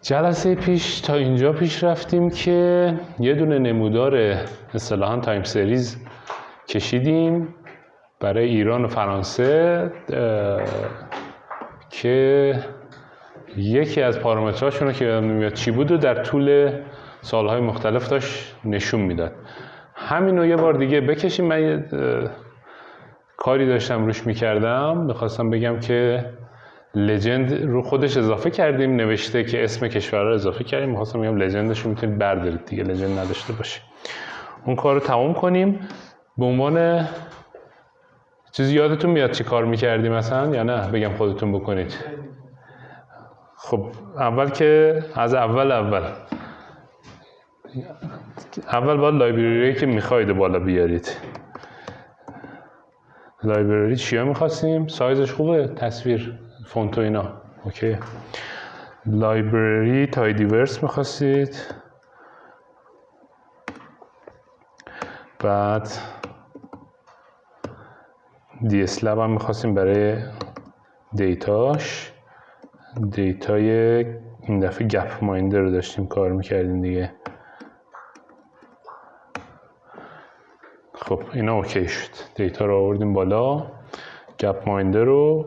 جلسه پیش تا اینجا پیش رفتیم که یه دونه نمودار اصطلاحاً تایم سریز کشیدیم برای ایران و فرانسه که یکی از پارامترهاشون که یادم نمیاد چی بود و در طول سالهای مختلف داشت نشون میداد. همین رو یه بار دیگه بکشیم. من یه کاری داشتم روش میکردم، میخواستم بگم که لجند رو خودش اضافه کردیم، نوشته که اسم کشور رو اضافه کردیم، میخواستم بگم لجندش رو میتونید بردارید دیگه، لجند نداشته باشه. اون کار رو تمام کنیم. به عنوان چیزی یادتون میاد چی کار میکردیم مثلا یا نه بگم خودتون بکنید؟ خب اول که از اول باید لایبرری که میخواید بالا بیارید. لایبرری چیا میخواستیم؟ سایزش خوبه؟ تصویر فونت و اینا اوکی. لایبرری تایدیورس میخواستید، بعد DS لب هم میخواستیم برای دیتاش. دیتای این دفعه گپ مایندر رو داشتیم کار میکردیم دیگه. خب اینا اوکی شد، دیتا رو آوردیم بالا، گپ مایندر رو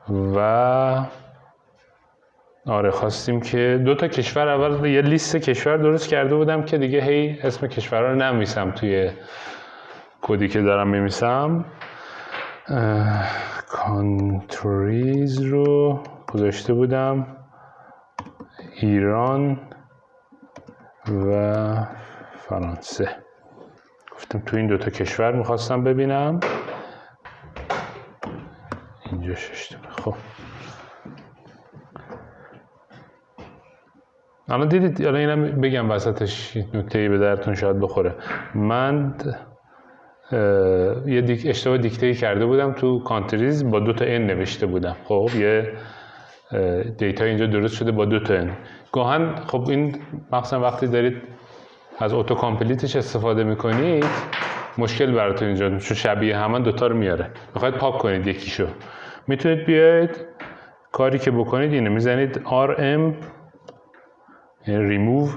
و آره خواستیم که دو تا کشور، اول یه لیست کشور درست کرده بودم که دیگه هی اسم کشورها رو نمیسم توی کدی که دارم میمیسم. کانتریز رو گذاشته بودم ایران و فرانسه. گفتم تو این دوتا کشور میخواستم ببینم. اینجا ششته. خب الان دیدید، الان اینم بگم وسطش نکته‌ای به درتون شاید بخوره. من یه اشتباه دیکته کرده بودم تو کانتریز، با 2 تا n نوشته بودم. خب یه دیتا اینجا درست شده با 2 تا n. گاهن خب این مثلا وقتی دارید از اتو کامپلیتش استفاده میکنید مشکل براتون اینجا، چون شبیه همان 2 تا رو میاره. میخواید پاک کنید یکیشو، میتونید بیاید کاری که بکنید اینه، میزنید rm یعنی remove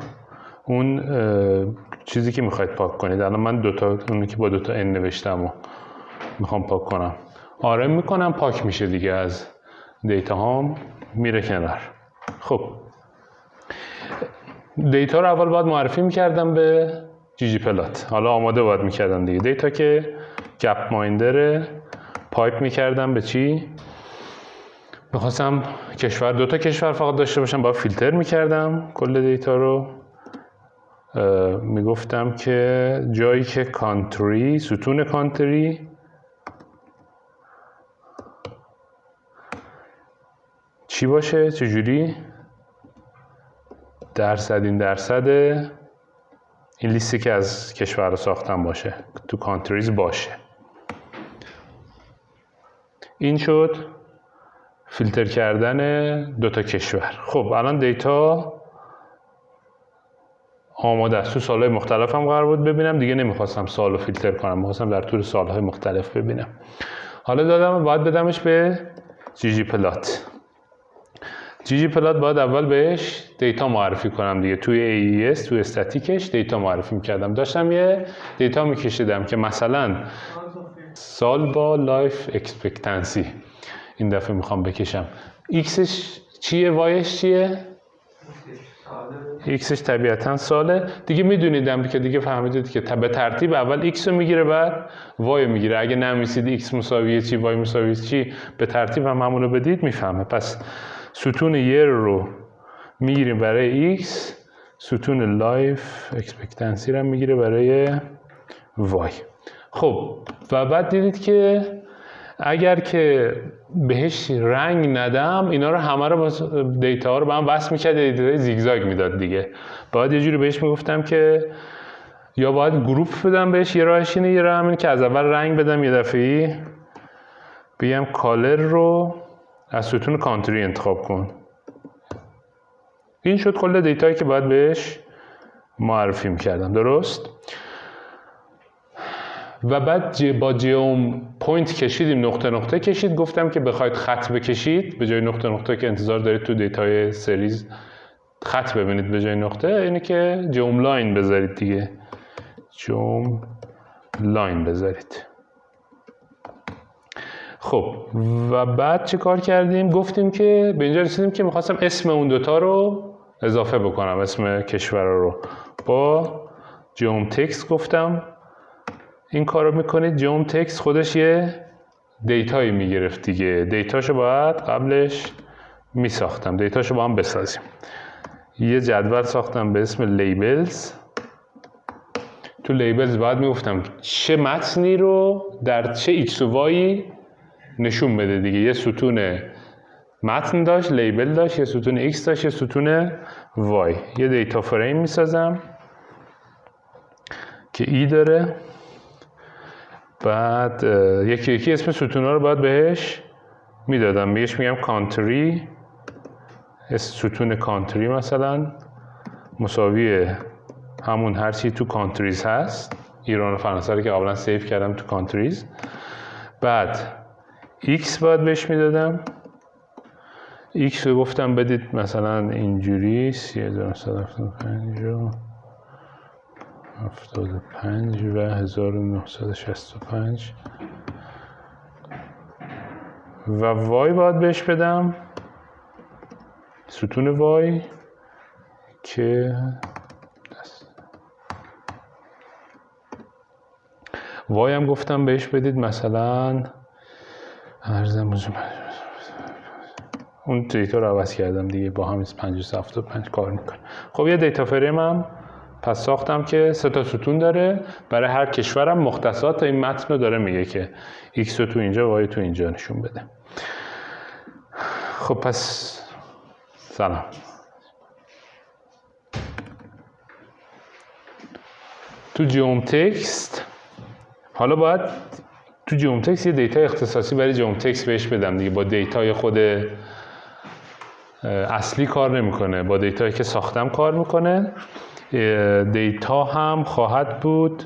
اون چیزی که میخواید پاک کنید. الان من 2 تا اونی که با 2 تا n نوشتم و میخوام پاک کنم، rm میکنم، پاک میشه دیگه، از دیتا هام میره کنار. خب دیتا رو اول باید معرفی میکردم به ggplot. حالا آماده باید میکردم دیگه. دیتا که گپ مایندره، پایپ میکردم به چی؟ میخواستم کشور، 2 تا کشور فقط داشته باشم، باید فیلتر میکردم کل دیتا رو. میگفتم که جایی که کانتری، ستون کانتری چی باشه؟ چجوری؟ درصد، این درصد این لیستی که از کشور رو ساختم باشه، تو کانتریز باشه. این شد فیلتر کردن 2 تا کشور. خب الان دیتا آماده است. تو سالهای مختلف هم قرار بود ببینم دیگه، نمیخواستم سال رو فیلتر کنم، میخواستم در طول سالهای مختلف ببینم. حالا دادم باید بدمش به ggplot. ggplot باید اول بهش دیتا معرفی کنم دیگه. توی AES توی استاتیکش دیتا معرفی میکردم. داشتم یه دیتا میکشیدم که مثلا سال با لایف اکسپکتنسی این دفعه میخوام بکشم. ایکسش چیه؟ وایش چیه؟ ایکسش طبیعتاً ساله دیگه. میدونیدم که دیگه فهمیدید که به ترتیب اول ایکس رو میگیره بعد وای رو میگیره. اگه نمیسید ایکس مساویه چی، وای مساویه چی، به ترتیب هم همون رو بدید میفهمه. پس ستون یر رو میگیریم برای ایکس، ستون لایف اکسپکتنسی رو میگیره برای وای. خب و بعد دیدید که اگر که بهش رنگ ندم اینا رو همه رو دیتا ها رو به هم وصل میکرد، دیتا زیگزاگ میداد دیگه. باید یه جوری بهش میگفتم که یا باید گروپ بدم بهش، یه راهش اینه، یه راه همین که از اول رنگ بدم، یه دفعه‌ای بگم کالر رو از ستون کانتری انتخاب کن. این شد کل دیتایی که باید بهش معرفی میکردم. درست؟ و بعد با جیوم پوینت کشیدیم، نقطه نقطه کشید. گفتم که بخواید خط بکشید به جای نقطه نقطه که انتظار دارید تو دیتای سریز خط ببینید به جای نقطه، اینه که جمع لاین بذارید دیگه، جمع لاین بذارید. خب و بعد چه کار کردیم؟ گفتیم که به اینجا رسیدیم که میخواستم اسم اون دوتا رو اضافه بکنم، اسم کشورها رو. با جمع تکست گفتم این کار رو میکنید. جمع تکست خودش یه دیتایی میگرفت دیگه، دیتاشو باید قبلش میساختم، دیتاشو با هم بسازیم. یه جدول ساختم به اسم لیبلز. تو لیبلز باید میگفتم چه متنی رو در چه ایکس و وایی نشون بده دیگه. یه ستون متن داشت، لیبل داشت، یه ستون ایکس داشت، یه ستون وای. یه دیتا فریم میسازم که ای داره. بعد یکی یکی اسم ستونا رو باید بهش میدادم. بهش میگم کانتری، ستون کانتری مثلا مساوی همون هر چی تو کانتریز هست، ایران و فرانسه رو که قبلا سیو کردم تو کانتریز. بعد ایکس باید بهش میدادم. ایکس رو گفتم بدید مثلا اینجوری 3975 و 75 و 1965 و وای باید بهش بدم، ستون وای که وای هم گفتم بهش بدید مثلا اون دیتا رو عوض کردم دیگه، با هم 575 کار میکنه. خب یه دیتا فریم هم پس ساختم که 3 تا ستون داره، برای هر کشورم مختصات این متن رو داره میگه که ایکس رو تو اینجا، وای تو اینجا نشون بده. خب پس سلام. تو جمع تکست حالا باید تو جمع تکست یه دیتا اختصاصی برای جمع تکست بهش بدم دیگه. با دیتای خود اصلی کار نمیکنه، با دیتایی که ساختم کار میکنه. دیتا هم خواهد بود،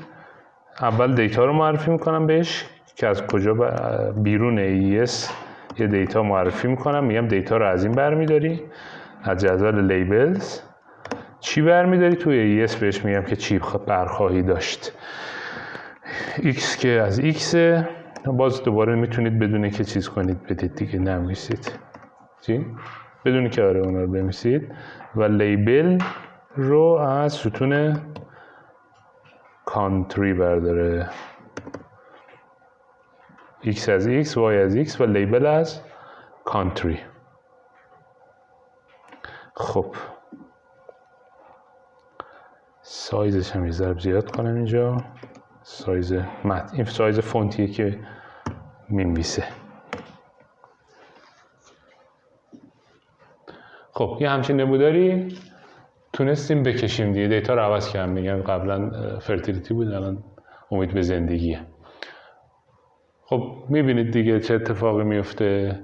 اول دیتا رو معرفی میکنم بهش که از کجا بیرون AES یه دیتا معرفی میکنم. میگم دیتا رو از این برمیداری، از جدول لیبلز. چی برمیداری توی AES بهش میگم که چی برخواهی داشت. X که از X، باز دوباره میتونید بدونه که چیز کنید بدید دیگه، نمیسید چی؟ بدونی که آره اونا رو بمیسید. و لیبل رو از ستون کانتری برداره، X از X، Y از X و لیبل از کانتری. خب سایزش هم یه ضرب زیاد کنم اینجا، سایز متن، این سایز فونتیه که می‌نویسه. خب یه همچین نموداری تونستیم بکشیم دیگه. دیتا رو عوض کردم، میگم قبلا فرتیلیتی بود الان امید به زندگیه. خب میبینید دیگه چه اتفاقی میفته.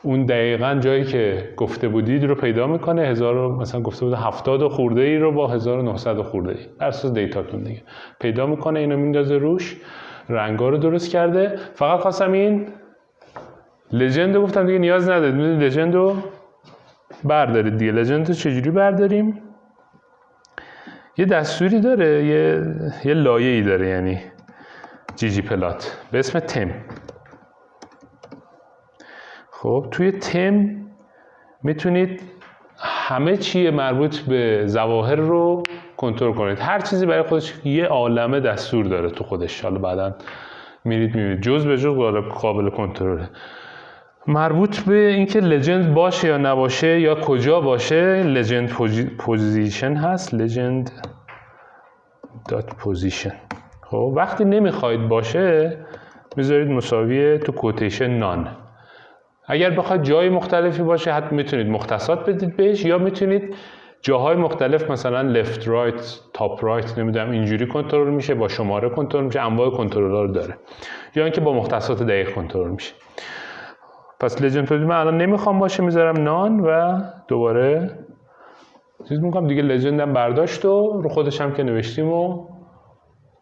اون دقیقاً جایی که گفته بودید رو پیدا میکنه. 1000 مثلا گفته بود 70 خورده ای رو با 1900 خورده ای بر اساس دیتاتون دیگه پیدا میکنه، اینو میندازه روش، رنگا رو درست کرده. فقط خواستم این لژند رو گفتم دیگه نیاز ندارید، میدونید لژند رو بردارید دیگه. لژند رو چجوری برداریم؟ یه دستوری داره، یه لایه‌ای داره، یعنی جی پلات به اسم تم. خب توی تم میتونید همه چی مربوط به ظواهر رو کنترل کنید. هر چیزی برای خودش یه عالمه دستور داره تو خودش. حالا بعداً میرید جز به جز قابل کنترله. مربوط به اینکه لژند باشه یا نباشه یا کجا باشه، لژند پوزیشن هست، لژند دات پوزیشن. خب وقتی نمیخواید باشه میذارید مساوی تو کوتیشن نان. اگر بخواید جای مختلفی باشه حتی میتونید مختصات بدید بهش، یا میتونید جاهای مختلف مثلا لفت رایت، تاپ رایت، نمیدونم اینجوری کنترل میشه، با شماره کنترل میشه، انواع کنترل‌ها رو داره، یا اینکه با مختصات دقیق کنترل میشه. پس لژند پوزیشن من الان نمیخوام باشه، میذارم نان و دوباره چیز میکنم دیگه. لژندم برداشت و رو خودش هم که نوشتیم و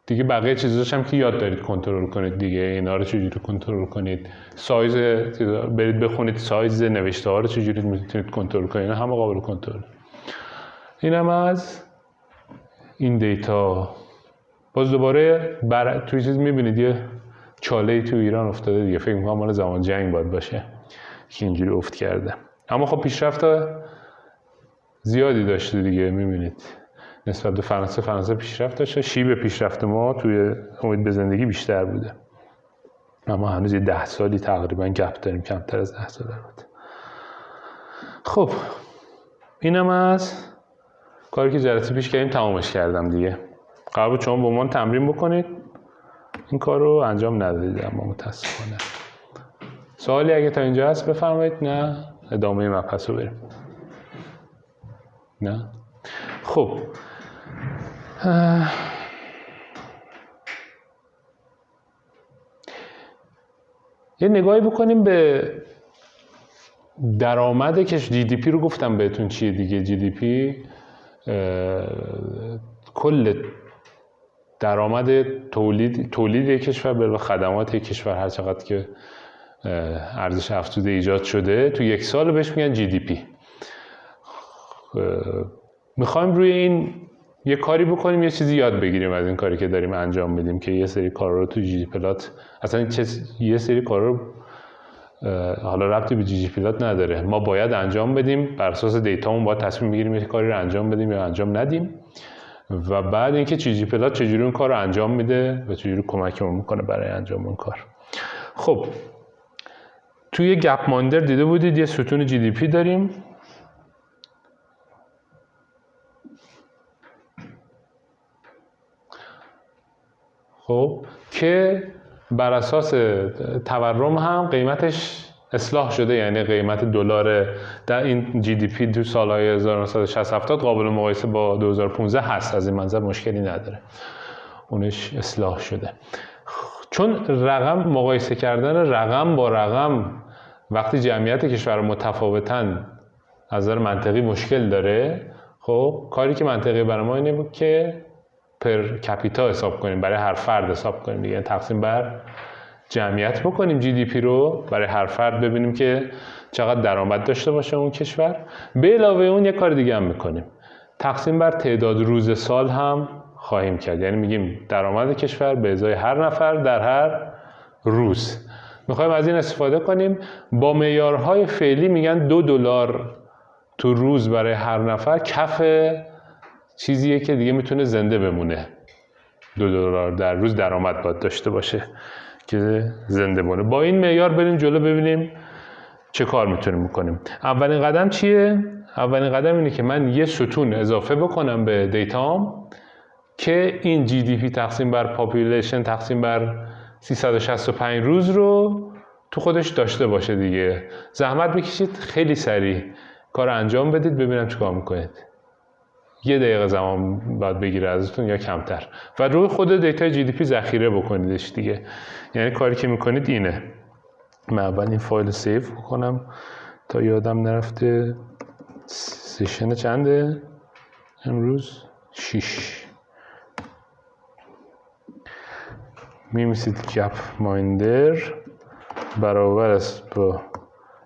دیگه بقیه چیزاش هم که یاد دارید کنترل کنید دیگه. اینا رو چجوری کنترل کنید، سایز برید بخونید سایز نوشته ها رو چجوری میتونید کنترل کنید، اینا همه قابل کنترل. اینم از این دیتا. باز دوباره توی چیز میبینید یه چاله‌ای تو ایران افتاده دیگه، فکر می‌کنم مال زمان جنگ باید باشه که اینجوری افت کرده. اما خب پیشرفت زیادی داشته دیگه، میبینید نسبت به فرانسه پیشرفت داشته. شیب پیشرفت ما توی امید به زندگی بیشتر بوده، اما هنوز یه 10 سالی تقریبا گپ داریم، کمتر از 10 سال البته. خب اینم از کاری که جلسه پیش کردیم، تمامش کردم دیگه. قرار بود شما با من تمرین بکنید، این کار رو انجام ندادید اما متاسفانه. سوالی اگه تا اینجا هست بفرمایید، نه ادامه مبحث رو بریم. نه خب یه نگاهی بکنیم به درآمد کشور. جی دی پی رو گفتم بهتون چیه دیگه. جی دی پی کل درآمد تولید کشور به خدمات کشور، هر چقدر که ارزش افزوده ایجاد شده تو یک سال بهش میگن جی دی پی. میخوایم روی این یه کاری بکنیم، یه چیزی یاد بگیریم از این کاری که داریم انجام میدیم، که یه سری کارا رو تو جی دی پلات، اصلا یه سری کارا رو حالا ربطی به جی دی پلات نداره، ما باید انجام بدیم، بر اساس دیتامون باید تصمیم بگیریم یه کاری رو انجام بدیم یا انجام ندیم، و بعد اینکه جی دی پلات چجوری اون کار رو انجام میده و چجوری کمکمون میکنه برای انجام اون کار. خب توی گپ ماندر دیده بودید یه ستون جی دی پی داریم. خب که بر اساس تورم هم قیمتش اصلاح شده، یعنی قیمت دلار در این جی دی پی تو سالهای 1960 70 قابل مقایسه با 2015 هست، از این منظر مشکلی نداره، اونش اصلاح شده. چون رقم مقایسه کردن رقم با رقم وقتی جمعیت کشور متفاوتن از نظر منطقی مشکل داره، خب کاری که منطقی برای ما اینه بود که پر کپیتا حساب کنیم، برای هر فرد حساب کنیم دیگه، تقسیم بر جمعیت بکنیم جی دی پی رو برای هر فرد، ببینیم که چقدر درآمد داشته باشه اون کشور. به علاوه اون یک کار دیگه هم میکنیم، تقسیم بر تعداد روز سال هم خواهیم کرد، یعنی میگیم درآمد کشور به ازای هر نفر در هر روز. میخوایم از این استفاده کنیم. با معیارهای فعلی میگن $2 تو روز برای هر نفر کف چیزیه که دیگه میتونه زنده بمونه. $2 در روز درآمد باید داشته باشه که زنده بمونه. با این معیار بریم جلو ببینیم چه کار میتونیم بکنیم. اولین قدم چیه؟ اولین قدم اینه که من یه ستون اضافه بکنم به دیتام که این جی دی پی تقسیم بر پاپولیشن تقسیم بر 365 روز رو تو خودش داشته باشه دیگه. زحمت بکشید، خیلی سریع کار انجام بدید ببینم چیکار میکنید. 1 دقیقه زمان باید بگیره ازتون یا کمتر، و روی خود دیتای جی دی پی ذخیره بکنیدش دیگه. یعنی کاری که میکنید اینه. من اول این فایل سیو بکنم تا یادم نرفته. سشن چنده امروز؟ 6. میمیسید گپ مایندر برابر است با،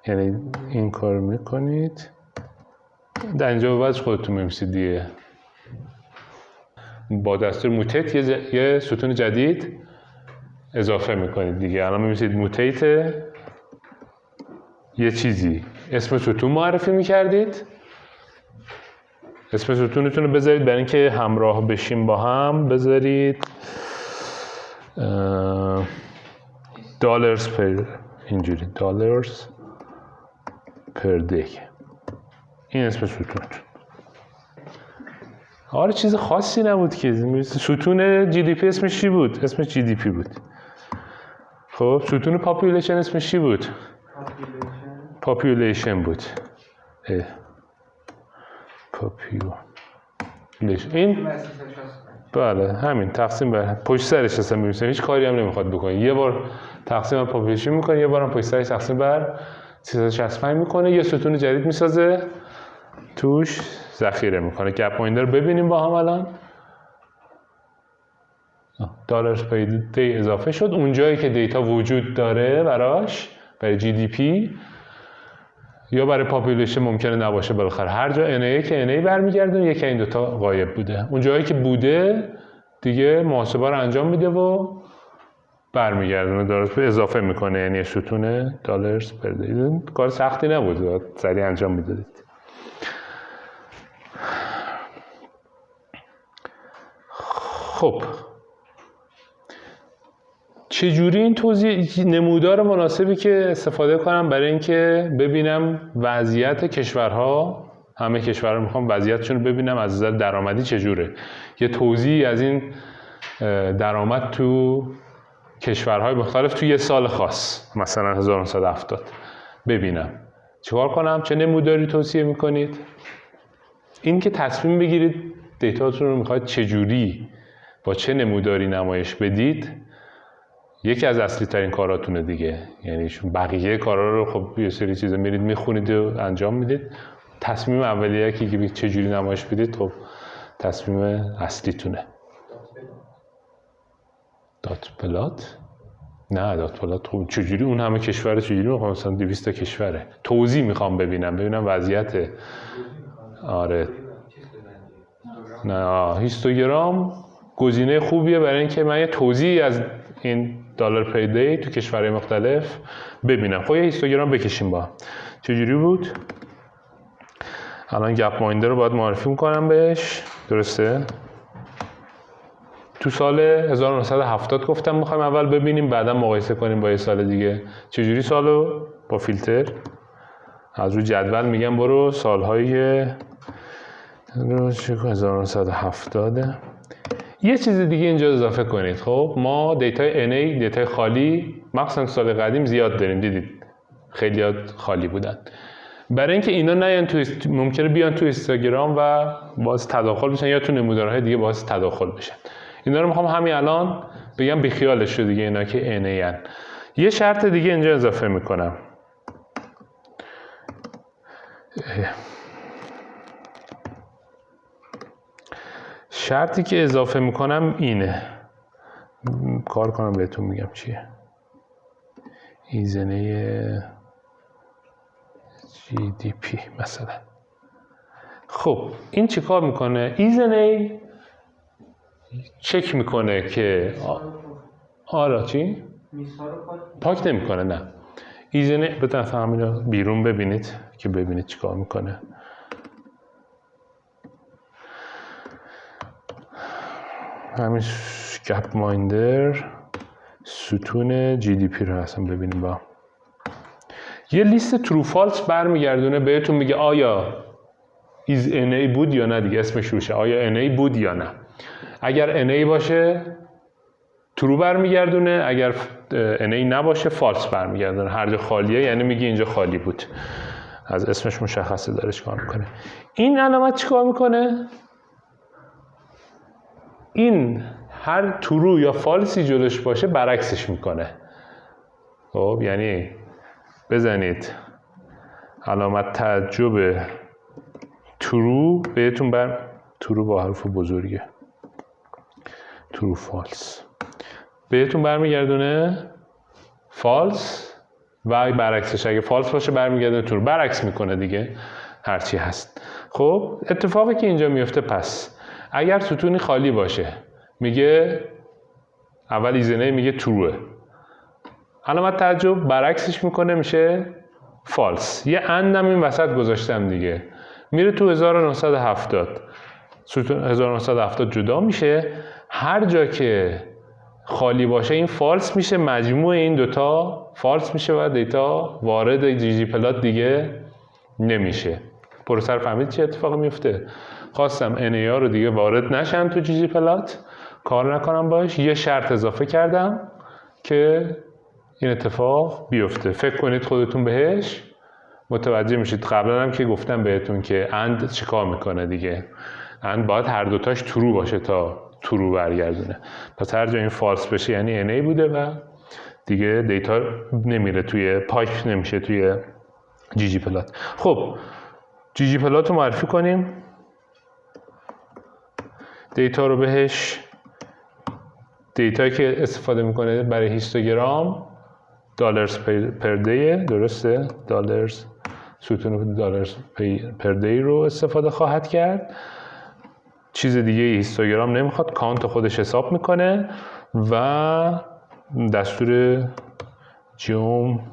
یعنی این کار میکنید در اینجا بعد خودتون میمیسید دیگه. با دستور موتیت یه ستون جدید اضافه میکنید دیگه. الان میمیسید موتیت یه چیزی، اسم ستون معرفی میکردید. اسم ستونتون رو بذارید برای اینکه همراه بشیم با هم. بذارید دالرز پر، اینجوری دالرز پر دی. این اسم ستون. آره چیز خاصی نبود که. ستون جی دی پی اسمش چی بود؟ اسمش جی دی پی بود. خب ستون پاپولیشن اسمش چی بود؟ پاپولیشن بود. پاپولیشن این بله همین تقسیم بر پشت سرش هستم می‌نویسم، هیچ کاری هم نمیخواد بکنه. یه بار تقسیم بر پاپولیشن میکنه، یه بارم پشت سرش تقسیم بر 365 میکنه، یه ستون جدید میسازه توش ذخیره میکنه. گپ مایندر رو ببینیم با هم. الان دالرز پر دی اضافه شد. اون جایی که دیتا وجود داره براش، برای جی دی پی یا برای پاپولیشن ممکنه نباشه. بالاخره هر جا NA که NA برمیگردونه یکی این دوتا غایب بوده. اون جایی که بوده دیگه محاسبه رو انجام میده و برمیگردونه درست به اضافه میکنه، یعنی ستون دلارز پر دی. کار سختی نبود، سریع انجام میدادید. خب چجوری این توضیح نمودار مناسبی که استفاده کنم برای اینکه ببینم وضعیت کشورها، همه کشورها میخوام وضعیتشون رو ببینم از نظر درآمدی چجوره، یه توضیحی از این درآمد تو کشورهای مختلف تو یه سال خاص مثلا 1970 ببینم چیکار کنم، چه نموداری توصیه میکنید. این که تصمیم بگیرید دیتاتون رو میخواید چجوری با چه نموداری نمایش بدید یکی از اصلی ترین کاراتونه دیگه. یعنی شما بقیه کارا رو خب یه سری چیزا میرید میخونید و انجام میدید. تصمیم اولیه که چجوری نمایش بدید خب تصمیم اصلی تونه. دات پلات؟ نه دات پلات خب چجوری اون همه کشور چجوری میخوام، مثلا 200 کشوره. توضیح میخوام ببینم وضعیت. آره نه هیستوگرام گزینه خوبیه برای اینکه من یه توضیحی از این دلار پر دی تو کشورهای مختلف ببینم. خب یه هیستوگرام بکشیم با چجوری بود. الان گپ مایندر رو باید معرفی میکنم بهش، درسته؟ تو سال 1970 گفتم میخوایم اول ببینیم بعدا مقایسه کنیم با یه سال دیگه. چجوری سالو با فیلتر از روی جدول میگم برو سالهای 1970. یه چیز دیگه اینجا اضافه کنید. خب ما دیتای NA دیتای خالی مخصوصا سال قدیم زیاد داریم، دیدید خیلی خالی بودن. برای اینکه اینا نیان تو ممکنه بیان تو اینستاگرام و باعث تداخل بشن یا تو نمودارهای دیگه باعث تداخل بشن. اینا رو میخوام همین الان بگم بیخیالش شو دیگه اینا که NA ان. یه شرط دیگه اینجا اضافه میکنم. شرطی که اضافه میکنم اینه، کار کنم بهتون میگم چیه. ایزنه GDP مثلا. خب این چی کار میکنه؟ ایزنه چک میکنه که آره چی؟ پاک نمیکنه. نه ایزنه بتون همین بیرون ببینید که ببینید چی کار میکنه. همین گپ مایندر ستون GDP رو اصلا ببینیم با یه لیست ترو فالس برمیگردونه بهتون میگه آیا is NA بود یا نه دیگه اسمش روشه، آیا NA بود یا نه. اگر NA باشه ترو برمیگردونه، اگر NA نباشه فالس برمیگردونه. هر جا خالیه یعنی میگه اینجا خالی بود، از اسمش مشخصه داره چیکار میکنه. این علامت چیکار میکنه؟ این هر ترو یا فالسی جلوش باشه برعکسش میکنه. خب یعنی بزنید علامت تعجب ترو بهتون ترو با حرف بزرگه، ترو فالس بهتون برمیگردونه فالس و برعکسش اگه فالس باشه برمیگردونه ترو، برعکس میکنه دیگه هرچی هست. خب اتفاقی که اینجا میفته پس اگر ستونی خالی باشه میگه اول ایزنه میگه تروه، علامت تعجب برعکسش میکنه میشه فالس. یه اندم این وسط گذاشتم دیگه، میره تو 1970 ستون 1970 جدا میشه. هر جا که خالی باشه این فالس میشه، مجموع این دوتا فالس میشه و دیتا وارد جی پلات دیگه نمیشه. پروسه رو فهمید چه اتفاقی میفته؟ خواستم NA رو دیگه وارد نشن تو جی پلات، کار نکنم باش. یه شرط اضافه کردم که این اتفاق بیفته. فکر کنید خودتون بهش متوجه میشید. قبلا هم که گفتم بهتون که اند چیکار میکنه دیگه. اند باید هر دوتاش ترو باشه تا ترو برگردونه. پس هر جا این فالس بشه یعنی NA بوده و دیگه دیتا نمیره توی پایپ، نمیشه توی جی پلات. خب جی پلات رو معرفی کنیم، دیتا رو بهش، دیتایی که استفاده میکنه برای هیستوگرام دلارز پر دیه، درسته؟ دلارز ستون دلار پر دی رو استفاده خواهد کرد. چیز دیگه هیستوگرام نمیخواد، کانت خودش حساب میکنه و دستور جوم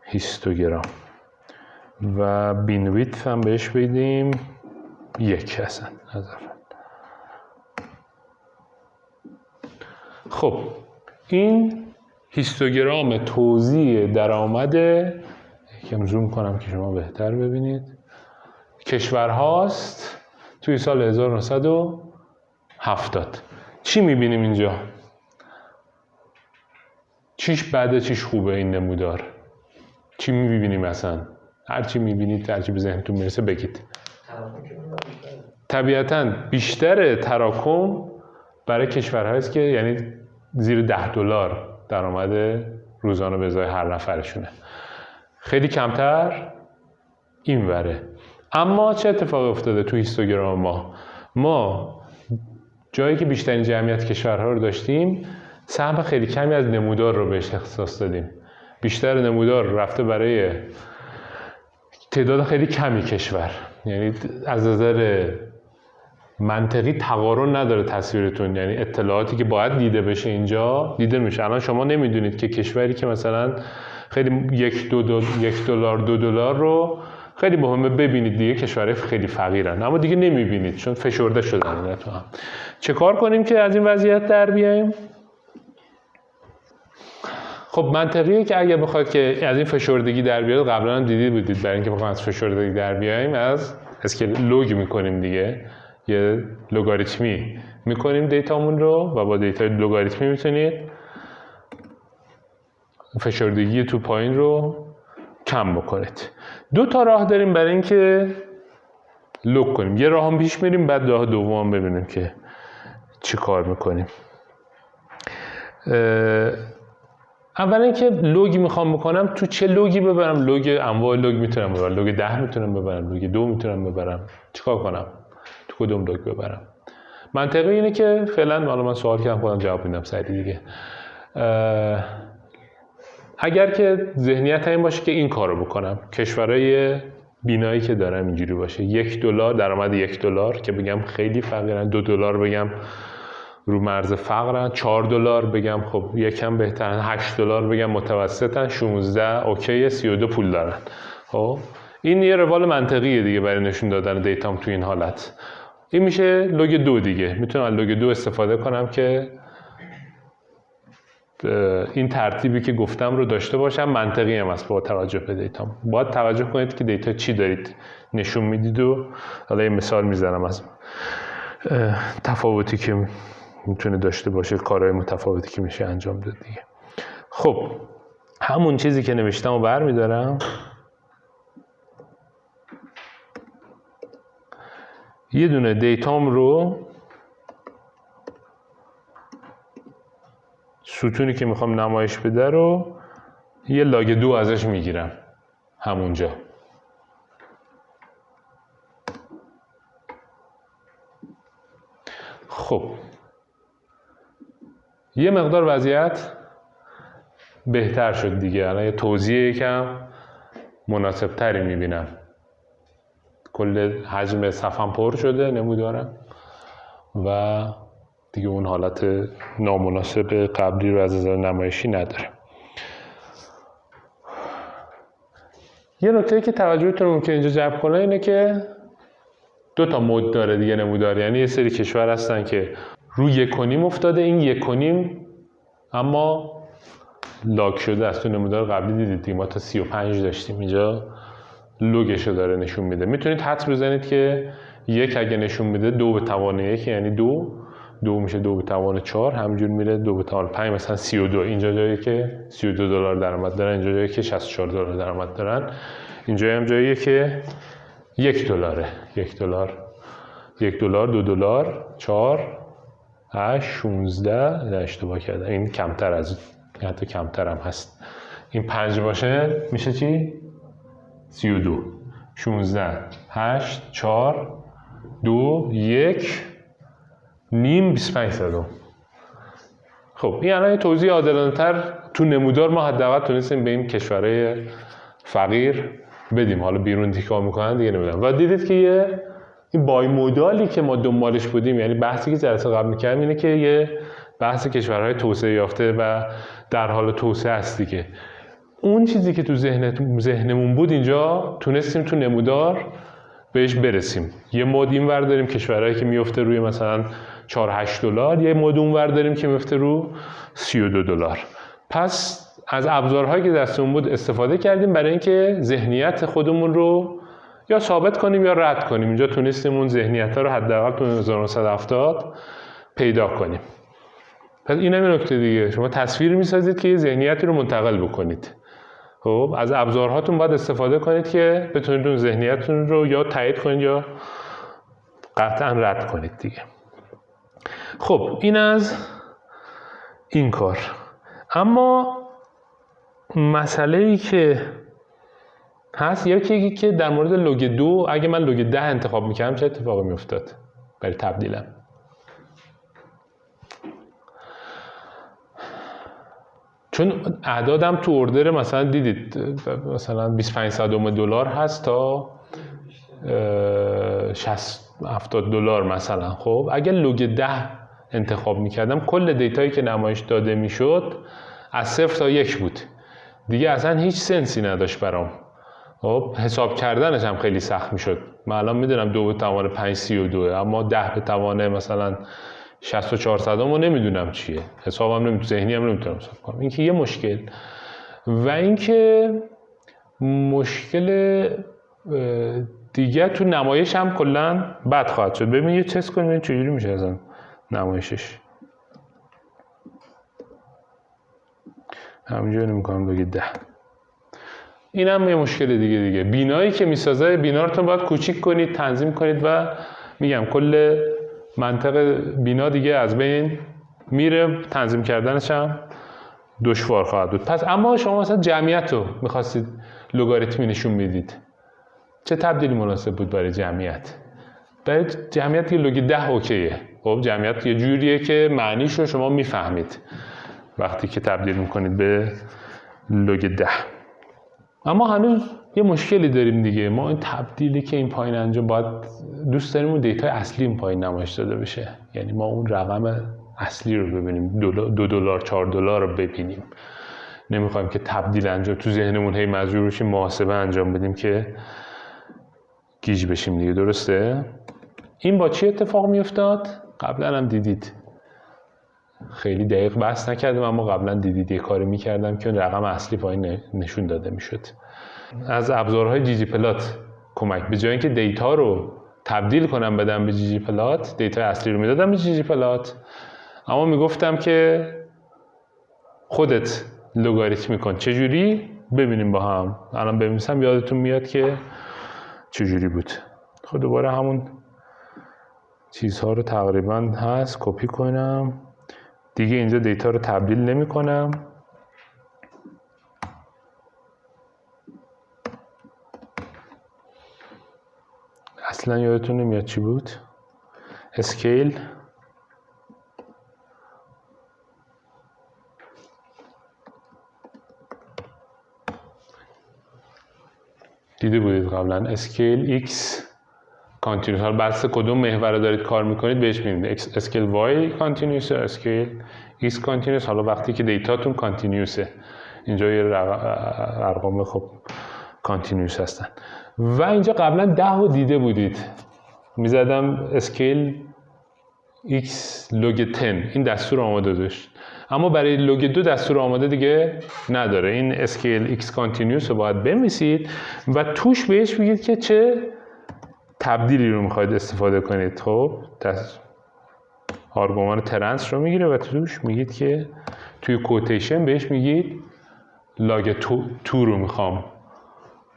هیستوگرام و بینویت هم بهش بدیم 1 اصلا. خب این هیستوگرام توزیع درآمد، یکم زوم کنم که شما بهتر ببینید، کشورهاست توی سال 1970. چی میبینیم اینجا؟ چیش بده چیش خوبه این نمودار؟ چی میبینیم اصلا؟ هر چی میبینید، هر چی به ذهنتون میرسه بگید. طبیعتاً بیشتر تراکم برای کشورهایی است که یعنی زیر $10 درآمد روزانه به ازای هر نفرشونه. خیلی کمتر این وره. اما چه اتفاقی افتاده تو هیستوگرام ما جایی که بیشترین جمعیت کشورها رو داشتیم، سهم خیلی کمی از نمودار رو بهش اختصاص دادیم. بیشتر نمودار رفته برای تعداد خیلی کمی کشور. یعنی از نظر منطقی تقارن نداره تصویرتون، یعنی اطلاعاتی که باید دیده بشه اینجا دیده میشه. الان شما نمیدونید که کشوری که مثلا خیلی $1 $2 رو خیلی مهمه ببینید دیگه، کشورهای خیلی فقیرن اما دیگه نمیبینید چون فشرده شدن اینا تو هم. چه کار کنیم که از این وضعیت در بیاییم؟ خب منطقیه که اگه بخواید که از این فشردگی در بیاد، قبلا هم دیدید بودید، برای اینکه بخوایم از فشردگی در بیاییم از اسکیل لوگ میکنیم دیگه، یه لوگاریتمی میکنیم دیتامون رو و با دیتای لوگاریتمی میتونید فشردگی تو پایین رو کم بکنید. 2 تا راه داریم برای اینکه لوگ کنیم. یه راه هم پیش میریم، بعد راه دوم ببینیم که چی کار میکنیم. اولا اینکه لوگی میخوام بکنم، تو چه لوگی ببرم؟ لوگ انواع لوگ میتونم ببرم، لوگ 10 میتونم ببرم، لوگ 2 میتونم ببرم. چیکار کنم؟ تو کدوم لوگ ببرم؟ منطقی اینه که فعلا حالا من سوال کردم خودم جواب میدم سریع دیگه. اگر که ذهنیت این باشه که این کارو بکنم، کشورهای بینایی که دارم اینجوری باشه، $1 درآمد $1 که بگم خیلی فقیرن، $2 بگم رو مرز فقرن، $4 بگم خب یکم بهترن، $8 بگم متوسطن، 16 اوکیه، 32 پول دارن. خب این یه روال منطقیه دیگه برای نشون دادن دیتام تو این حالت. این میشه لوگ 2 دیگه. میتونم از لوگ 2 استفاده کنم که این ترتیبی که گفتم رو داشته باشم. منطقی هم است با توجه به دیتام. باید توجه کنید که دیتا چی دارید نشون میدید و حالا یه مثال میزنم از تفاوتی که میتونه داشته باشه، کارهای متفاوتی که میشه انجام داد دیگه. خب همون چیزی که نوشتم رو برمیدارم، یه دونه دیتام رو ستونی که میخوام نمایش بده رو یه لاگ 2 ازش میگیرم همونجا. خب یه مقدار وضعیت بهتر شد دیگه. الان یه توزیع یکم مناسب تری میبینم. کل حجم صفحم پر شده نمودارم و دیگه اون حالت نامناسب قبلی رو از نظر نمایشی نداره. یه نکته که توجهتون رو ممکنه اینجا جلب کنه اینه که 2 تا مود داره دیگه نمودار. یعنی یه سری کشور هستن که روی 1.5 افتاده، این 1.5 اما لاگ شده است. تو نمودار قبلی دیدید ما تا 35 داشتیم، اینجا لوگشو داره نشون میده. میتونید حدس بزنید که 1 اگه نشون میده 2 به توان 1 یعنی 2 میشه 2 به توان 4، همینجور میره 2 به توان 5 مثلا 32. اینجا جایی که $32 درآمد دارن، اینجا جایی که $64 درآمد دارن، اینجا هم جاییه که $1 $1 $2 4 8 16 اشتباه کردم، این کمتر از حتی کمتر هم هست. این 5 باشه میشه چی؟ 32 16 8 4 2 1 نیم 25 صدم. خب این الان توضیح عادلانه‌تر تو نمودار ما حداقل تونستیم به این کشورهای فقیر بدیم، حالا بیرون چیکار میکنن دیگه نمیدونم. و دیدید که این بای مودالی که ما دنبالش بودیم، یعنی بحثی که جلسه قبل میکردیم اینه که یه بحث کشورهای توسعه یافته و در حال توسعه است دیگه. اون چیزی که تو ذهنمون بود اینجا تونستیم تو نمودار بهش برسیم. یه مود این ور داریم کشورهایی که میفته روی مثلا 4-8 دلار، یه مود اون ور داریم که میفته رو 32 دلار. پس از ابزارهایی که دستمون بود استفاده کردیم برای اینکه ذهنیت خودمون رو یا ثابت کنیم یا رد کنیم. اینجا تونستیم اون ذهنیت‌ها رو حداقل تو 1970 پیدا کنیم. پس این هم نکته دیگه، شما تصویر می‌سازید که یه ذهنیتی رو منتقل بکنید. خب از ابزارهاتون باید استفاده کنید که بتونید اون ذهنیتتون رو یا تایید کنید یا قطعا رد کنید دیگه. خب این از این کار. اما مسئله‌ای که هست یکی که در مورد لوگ 2 اگه من لوگ 10 انتخاب میکردم چه اتفاقی میافتاد برای تبدیلم؟ چون اعدادم تو اوردر مثلا دیدید مثلا 25 صدم دلار هست تا 60-70 دلار مثلا. خب اگه لوگ 10 انتخاب میکردم کل دیتایی که نمایش داده میشد از 0 تا 1 بود دیگه، اصلا هیچ سنسی نداشت برام. خب حساب کردنش هم خیلی سخت میشد. من الان میدونم 2 به توان 532 اما 10 به توان مثلا 64 صدم رو نمیدونم چیه، حسابم نمیتونم، ذهنی هم نمیتونم حساب کنم. این که یه مشکل. و اینکه مشکل دیگه تو نمایش هم کلا بد خواهد شد. ببین یه تست کنیم این چجوری میشه اصلا نمایشش. همینجا نمیکنم بگید 10. این هم یه مشکل دیگه. بینایی که میسازه، بینا رو باید کوچیک کنید، تنظیم کنید و میگم کل منطق بینا دیگه از بین میره، تنظیم کردنش هم دشوار خواهد بود. پس اما شما مثلا جمعیت رو میخواستید لوگاریتمی نشون میدید، چه تبدیلی مناسب بود برای جمعیت؟ برای جمعیت که لوگ 10 اوکیه. خب جمعیت یه جوریه که معنیش رو شما میفهمید وقتی که تبدیل میکنید به لوگ 10. اما هنوز یه مشکلی داریم دیگه. ما این تبدیلی که این پایین انجام باید دوست داریم اون دیتای اصلی این پایین نمایش داده بشه. یعنی ما اون رقم اصلی رو ببینیم، 2 دلار 4 دلار رو ببینیم. نمیخوایم که تبدیل انجام تو ذهنمون هی مجبور بشیم محاسبه انجام بدیم که گیج بشیم دیگه. درسته؟ این با چی اتفاق میافتاد؟ قبلا هم دیدید. خیلی دقیق بحث نکردم اما قبلا دیدید یه کاری میکردم که رقم اصلی پایین نشون داده میشد. از ابزارهای جی جی پلات کمک به جای اینکه دیتا رو تبدیل کنم بدم به جی جی پلات، دیتا اصلی رو میدادم به جی جی پلات، اما میگفتم که خودت لوگاریتمی کن. چجوری؟ ببینیم با هم. الان بنویسم یادتون میاد که چجوری بود. خب دوباره همون چیزها رو تقریبا هست کپی کنم دیگه. اینجا دیتا رو تبدیل نمی کنم. اصلا یادتون نمیاد چی بود؟ اسکیل دیده بودید قبلا. اسکیل x کانتینیوس. حالا بحث کدوم محور دارید کار میکنید بهش میبینید. اسکیل y کانتینیوس، اسکیل x کانتینیوس. حالا وقتی که دیتاتون کانتینیوسه، اینجا یه ارقام خب کانتینیوس هستن. و اینجا قبلا 10 رو دیده بودید. میزدم اسکیل x log 10. این دستور آماده داشت. اما برای لوگ 2 دستور آماده دیگه نداره. این اسکیل x کانتینیوس رو باید بنویسید و توش بهش بگید که چه تبدیلی رو میخواید استفاده کنید. خب آرگومان ترنس رو میگیره و توش میگید که توی کوتیشن بهش میگید لاگ 2 رو میخوام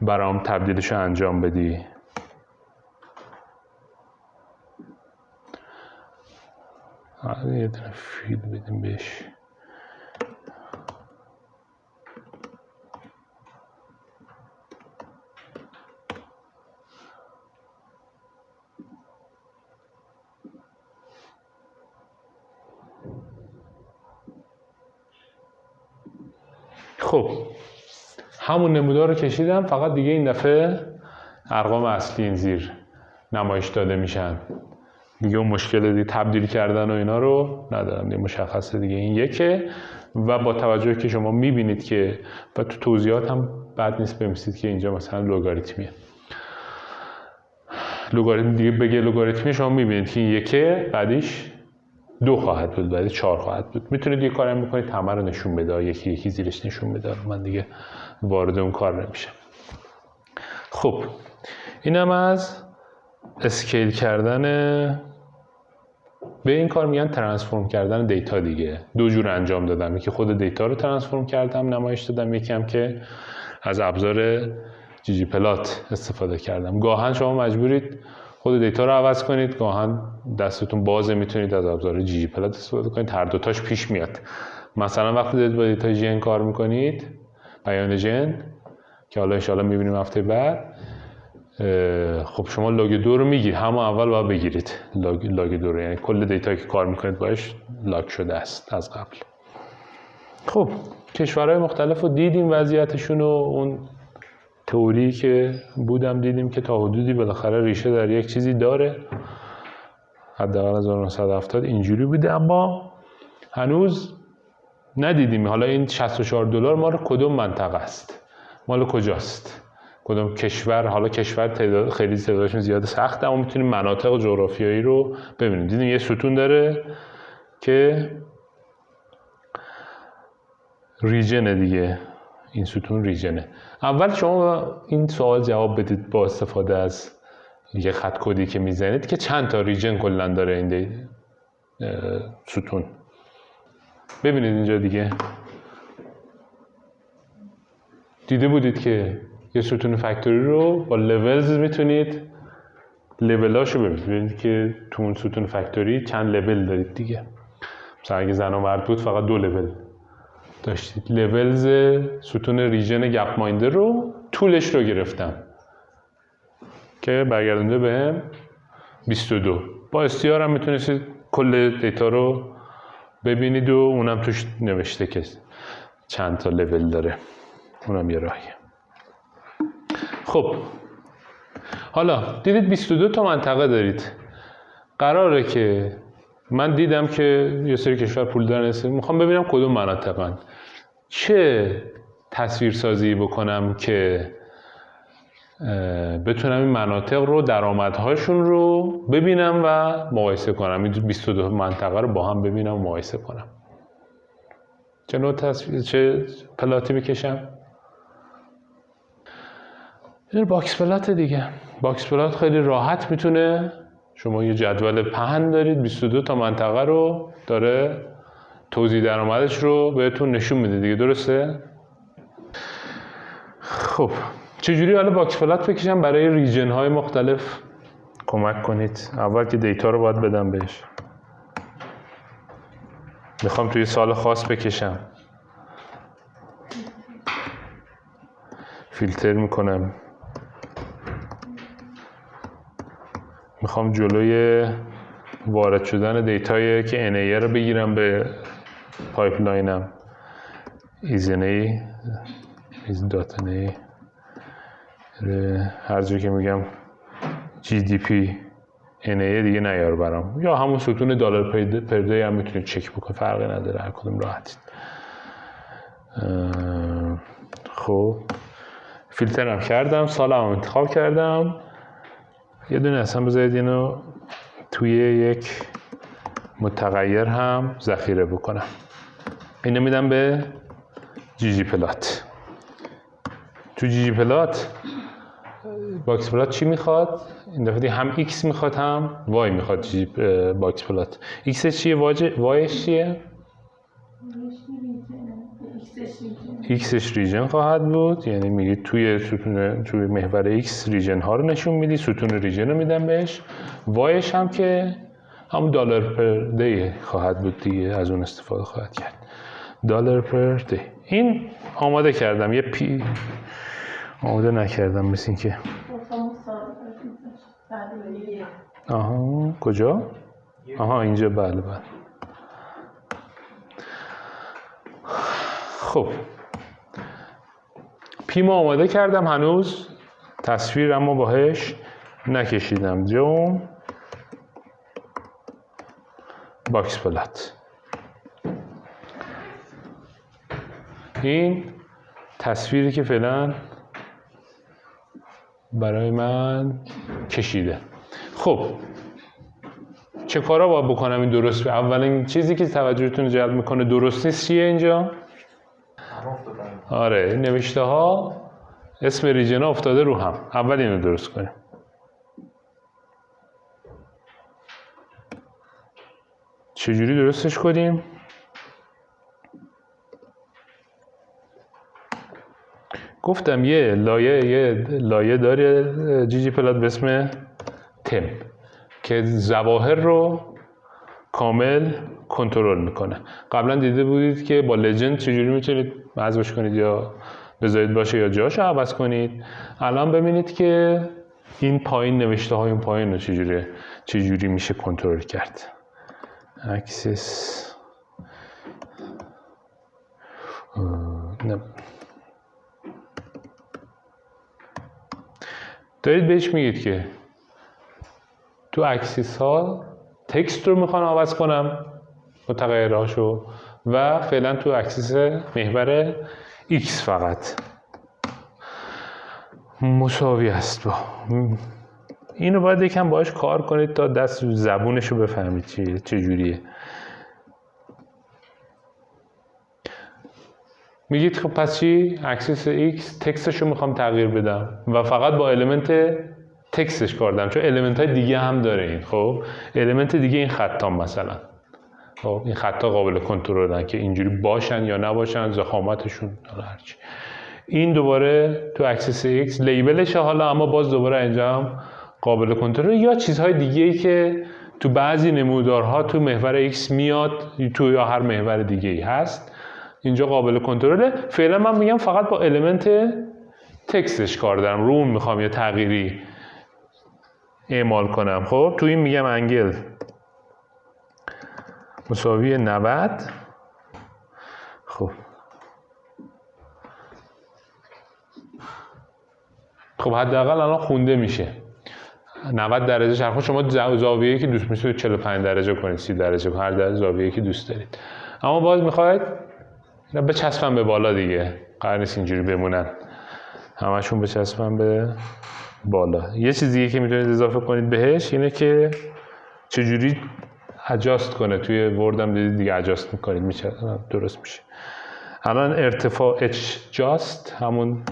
برام تبدیلش رو انجام بدی. یه دونه فیل بدیم بهش. خب همون نمودار رو کشیدم، فقط دیگه این دفعه ارقام اصلی این زیر نمایش داده میشن دیگه. اون مشکل دیگه تبدیل کردن و اینا رو ندارم دیگه، مشخصه دیگه این یکه. و با توجه که شما میبینید که و تو توضیحات هم بد نیست بنویسید که اینجا مثلا لگاریتمیه، لگاریتم دیگه بگه لگاریتمی، شما میبینید که این یکه بعدش 2 خواهد بود، بعدش 4 خواهد بود. میتونید یه کاری بکنید همه رو نشون بده، یکی یکی زیرش نشون بده، من دیگه وارد اون کار نمیشم. خب اینم از اسکیل کردن، به این کار میگن ترانسفورم کردن دیتا دیگه. 2 جور انجام دادم، یکی خود دیتا رو ترانسفورم کردم نمایش دادم، یکی هم که از ابزار جی جی پلات استفاده کردم. گاهن شما مجبورید خود دیتا رو عوض کنید، گاهن دستتون بازه میتونید از ابزار جی جی پلات استفاده کنید، هر دوتاش پیش میاد. مثلا وقتی دارید با دیتا ژن کار میکنید، بیان ژن که حالا ان شاءالله میبینیم هفته بعد، خب شما لاگ 2 رو میگیرید، همون اول باید بگیرید لاگ 2 رو، یعنی کل دیتایی که کار میکنید باش لاگ شده است از قبل. خب کشورهای مختلف رو دیدیم وضعیتشون و اون تئوری که بودم دیدیم که تا حدودی بالاخره ریشه در یک چیزی داره، حداقل از 1970 اینجوری بوده، اما هنوز ندیدیم حالا این $64 مال کدوم منطقه است، مال کجاست، کدوم کشور. حالا کشور تعداد خیلی تعدادشون زیاده سخته، اما میتونیم مناطق جغرافیایی رو ببینیم. دیدیم یه ستون داره که ریجنه دیگه، این ستون ریجنه. اول شما این سوال جواب بدید با استفاده از یه خط کدی که میزنید که چند تا ریجن کلا داره این ستون. ببینید اینجا دیگه دیده بودید که یه ستون فکتوری رو با لولز میتونید لولاشو ببینید که تو اون ستون فکتوری چند لول دارید دیگه. مثلا اگه زن و مرد بود فقط 2 لول داشتید. لولز ستون ریجن گپ مایندر رو طولش رو گرفتم که برگردونده بهم 22. با استیار هم میتونید کل دیتا رو ببینید و اونم توش نوشته که چند تا لول داره، اونم یه راهیه. خب حالا دیدید 22 تا منطقه دارید. قراره که من دیدم که یه سری کشور پول دارن، میخوام ببینم کدوم مناطقن، چه تصویرسازی بکنم که بتونم این مناطق رو درآمدهاشون رو ببینم و مقایسه کنم، این 22 منطقه رو با هم ببینم و مقایسه کنم. چه نوع چه پلاتی بکشم؟ این باکس پلات دیگه. باکس پلات خیلی راحت میتونه، شما یه جدول پهن دارید 22 تا منطقه رو داره توزیع درآمدش رو بهتون نشون میده دیگه، درسته؟ خب چجوری حالا باکس پلات بکشم برای ریجن های مختلف؟ کمک کنید. اول که دیتا رو باید بدم بهش، میخوام توی سال خاص بکشم، فیلتر میکنم، میخوام جلوی وارد شدن دیتایی که NA رو بگیرم به پایپلاینم. ایزنی از دات NA، هر جا که میگم GDP NA دیگه نیار برام، یا همون ستون دلار پر دی هم میتونید چک بکنید، فرقی نداره، هر کدوم راحتید. خب فیلترم کردم، سالم انتخاب کردم، یه دونه اصلا بذارید اینو توی یک متغیر هم ذخیره بکنم. اینو میدم به جی جی پلات. تو جی جی پلات باکس پلات چی میخواد؟ این دفعه هم ایکس میخواد هم وای میخواد. باکس پلات ایکسش چیه؟ وایش چیه؟ ایکسش ریجن خواهد بود، یعنی میگید توی محور ایکس ریجن ها رو نشون میدی، ستون ریجن رو میدم بهش. وایش هم که همون دلار پر دی خواهد بود دیگه، از اون استفاده خواهد کرد. دلار پر دی. این آماده کردم، یه پی آماده نکردم مثل این که آها کجا؟ آها اینجا، بله بله. پیما آماده کردم، هنوز تصویر اما باهش نکشیدم. جوم باکس پلات. این تصویری که فعلا برای من کشیده. خب چه کارا باید بکنم این درست؟ اولین چیزی که توجهتون جلب میکنه درست نیست چیه اینجا؟ آره، نوشته ها اسم ریجن افتاده رو هم. اول اینو درست کنیم. چجوری درستش کنیم؟ گفتم یه لایه داره جی جی پلات به اسم تم که ظواهر رو کامل کنترل میکنه. قبلا دیده بودید که با لجند چجوری میتونید حذفش کنید یا بذارید باشه یا جاشو عوض کنید. الان ببینید که این پایین نوشته های این پایین رو چجوری میشه کنترل کرد. اکسس دارید بهش میگید که تو اکسیس ها تکست رو میخوام عوض کنم متغیرهاشو و فعلا تو اکسیس محور X فقط مساوی است با اینو. باید یکم باهاش کار کنید تا دست زبونشو بفهمید چجوریه. میگید خب پس چی؟ اکسیس X تکستشو میخوام تغییر بدم و فقط با المنت تکستش کار دارم، چون المنت های دیگه هم داره این. خب المنت دیگه این خطا مثلا، خب این خطا قابل کنترلن که اینجوری باشن یا نباشن، ضخامتشون هرچی. این دوباره تو اکسیس X لیبلشه حالا، اما باز دوباره اینجا قابل کنترل. یا چیزهای دیگه ای که تو بعضی نمودارها تو محور X میاد تو یا هر محور دیگه ای هست اینجا قابل کنترله. فعلا من میگم فقط با المنت تکستش کار دارم، روم میخوام یه تغییری اعمال کنم. خب تو این میگم انگل مساوی 90. خب حداقل الان خونده میشه 90 درجه چرخ. شما زاویه‌ای که دوست می‌دارید 45 درجه کنید، 30 درجه، هر زاویه‌ای که دوست دارید. اما باز میخواید اینا بچسبن به بالا دیگه، قرار نیست اینجوری بمونن، همشون بچسبن به بالا. یه چیز دیگه که میتونید اضافه کنید بهش اینه که چجوری ادجاست کنه. توی وردم دیدید دیگه ادجاست میکنید درست میشه. الان ارتفاع ادجاست همون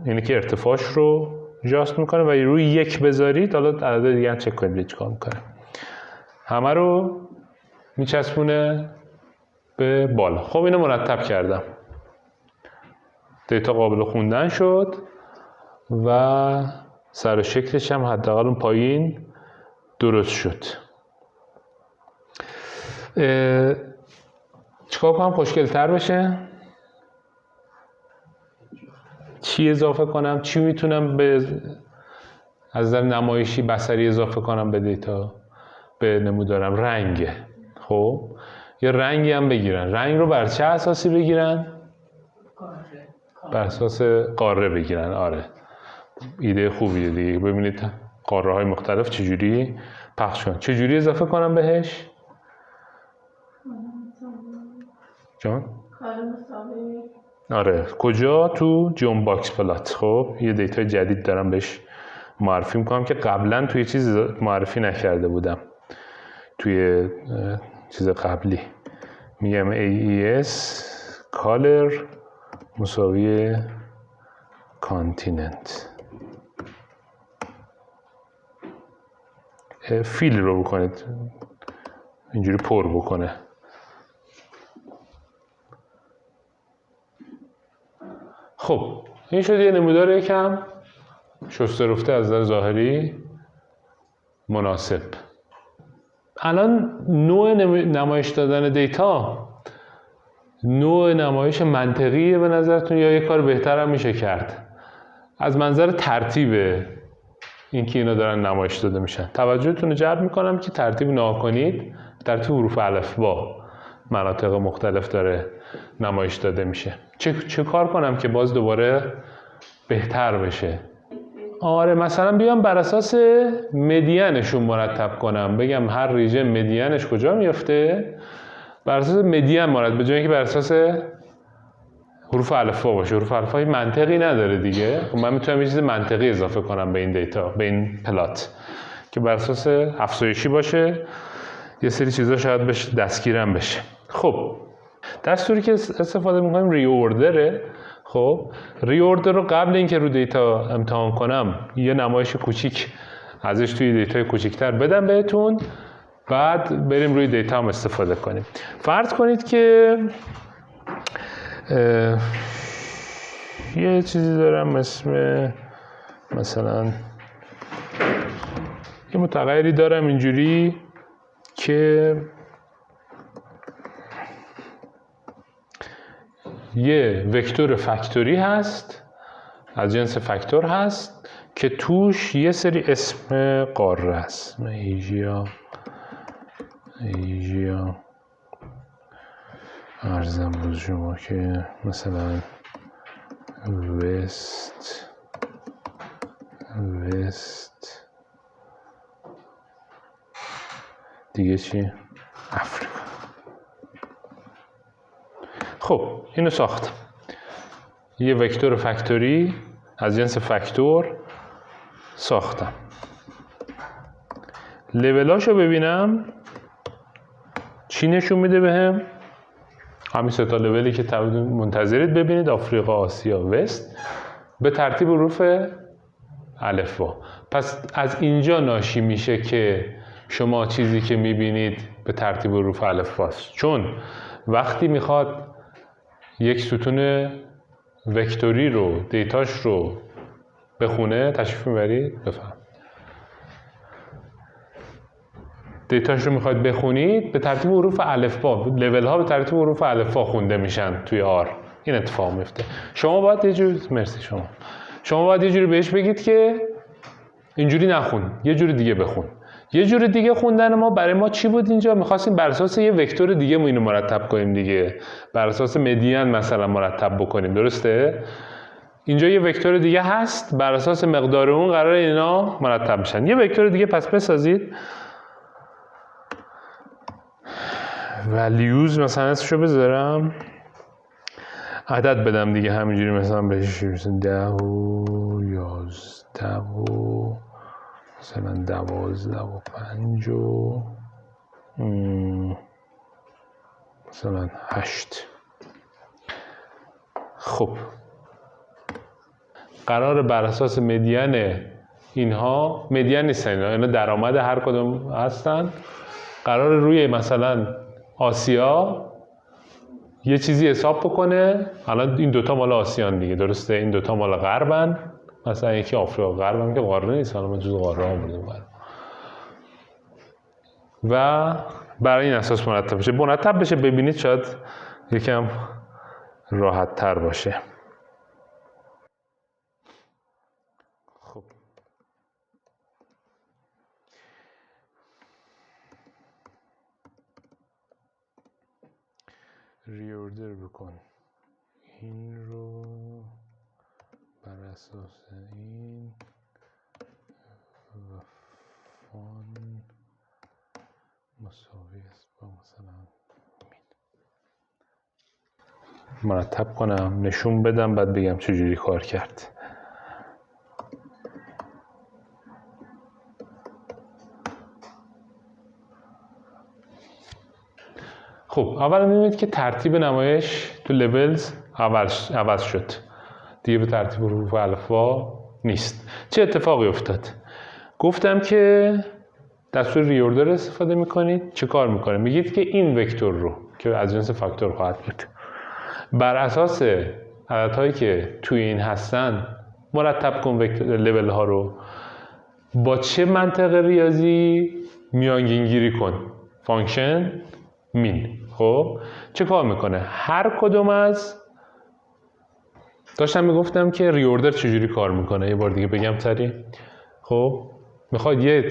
اینه که ارتفاعش رو جاست میکنه و روی یک بذارید. حالا عدد دیگه هم چک کنید چیکار میکنه. همه رو میچسبونه به بالا. خب اینو مرتب کردم، دیتا قابل خوندن شد و سر و شکلش هم حداقل اون پایین درست شد. چیکار کنم خوشگل تر بشه؟ چی اضافه کنم؟ چی میتونم از نظر نمایشی بصری اضافه کنم به دیتا، به نمودارم؟ رنگه. خب یه رنگی هم بگیرن. رنگ رو بر چه اساسی بگیرن؟ بر اساس قاره بگیرن. آره ایده خوبیه دیگه. ببینید قاره های مختلف چجوری پخش کنن. چجوری اضافه کنم بهش؟ جان؟ آره کجا؟ تو جون باکس پلات. خب یه دیتا جدید دارم بهش معرفی میکنم که قبلا توی چیز معرفی نکرده بودم. توی چیز قبلی میگم AES color مساوی کانتیننت. فیل رو بکنید اینجوری پر بکنه. خب این شد یه نمودار یکم شسته رفته از نظر ظاهری مناسب. الان نوع نمایش دادن دیتا نوع نمایش منطقیه به نظرتون یا یه کار بهتر هم میشه کرد؟ از منظر ترتیب این که اینا دارن نمایش داده میشن توجهتون رو جلب میکنم که ترتیب نها کنید. ترتیب حروف الفبا مناطق مختلف داره نمایش داده میشه. چه کار کنم که باز دوباره بهتر بشه؟ آره مثلا بیام بر اساس مدینشون مرتب کنم، بگم هر ریژن مدینش کجا میفته، بر اساس مدین مرتب، به جای اینکه بر اساس حروف الفبا باشه. حروف الفبا منطقی نداره دیگه. من میتونم یه چیز منطقی اضافه کنم به این دیتا، به این پلات، که بر اساس افزایشی باشه، یه سری چیزا شاید بشه دستگیرم بشه. خب دستوری که استفاده می‌کنیم ریوردره. خب ریوردر رو قبل اینکه رو دیتا امتحان کنم یه نمایش کوچیک ازش توی دیتای کوچیک‌تر بدم بهتون، بعد بریم روی دیتا هم استفاده کنیم. فرض کنید که یه چیزی دارم اسم مثلا یه متغیری دارم اینجوری که یه وکتور فکتوری هست، از جنس فاکتور هست، که توش یه سری اسم قاره هست. ایژیا ارزم به شما که مثلا وست دیگه چی؟ آفریقا. خب اینو ساختم، یه وکتور فکتوری از جنس فاکتور ساختم. لولاشو ببینم چی نشون میده بهم. همین سه تا لولی که منتظرید ببینید، آفریقا، آسیا، وست، به ترتیب حروف الفبا. پس از اینجا ناشی میشه که شما چیزی که میبینید به ترتیب حروف الفباست، چون وقتی میخواد یک ستون وکتوری رو دیتاش رو بخونه، تشریف میبرید بفهم، دیتاش رو میخواید بخونید به ترتیب حروف الفبا، لول ها به ترتیب حروف الفبا خونده میشن توی آر. این اتفاق میفته. شما باید یه جوری شما باید یه جوری بهش بگید که اینجوری نخون، یه جوری دیگه بخون. یه جوری دیگه خوندن ما برای ما چی بود اینجا؟ می‌خواستیم بر اساس یه وکتور دیگه ما اینو مرتب کنیم دیگه، بر اساس مدین مثلا مرتب بکنیم، درسته؟ اینجا یه وکتور دیگه هست، بر اساس مقدار اون قرار اینا مرتب بشن. یه وکتور دیگه پس بسازید، values مثلا اسمشو بذارم، عدد بدم دیگه، همینجوری مثلا بهش 10 و 11 و مثلا 12 و 5 و مثلا 8. خب قرار بر اساس مدین اینها، مدین نیستن اینا درآمد هر کدوم هستن، قرار روی مثلا آسیا یه چیزی حساب بکنه. الان این دوتا مال آسیان دیگه، درسته؟ این دوتا مال غربن، مثلا یکی آفریقا غربن که قاره نیست، حالا ما جز قاره ها بردیم و برای این اساس مرتب بشه ببینید شاید یکم راحت تر باشه. خب ریوردر بکن این رو بر اساس این و فان مساوی است با مثلا مرتب کنم، نشون بدم، بعد بگم چجوری کار کرد. خب اول می‌بینید که ترتیب نمایش تو لولز عوض شد دیگه، به ترتیب حروف الفبا نیست. چه اتفاقی افتاد؟ گفتم که دستور ریوردر استفاده میکنید. چه کار میکنه؟ میگید که این وکتور رو که از جنس فاکتور خواهد بود بر اساس عددهایی که توی این هستن مرتب کن لول ها رو. با چه منطق ریاضی؟ میانگین گیری کن، فانکشن مین. خب چه کار میکنه؟ هر کدوم از داشتم میگفتم که ریوردر چجوری کار میکنه، یه بار دیگه بگم سریع. خب میخواد یه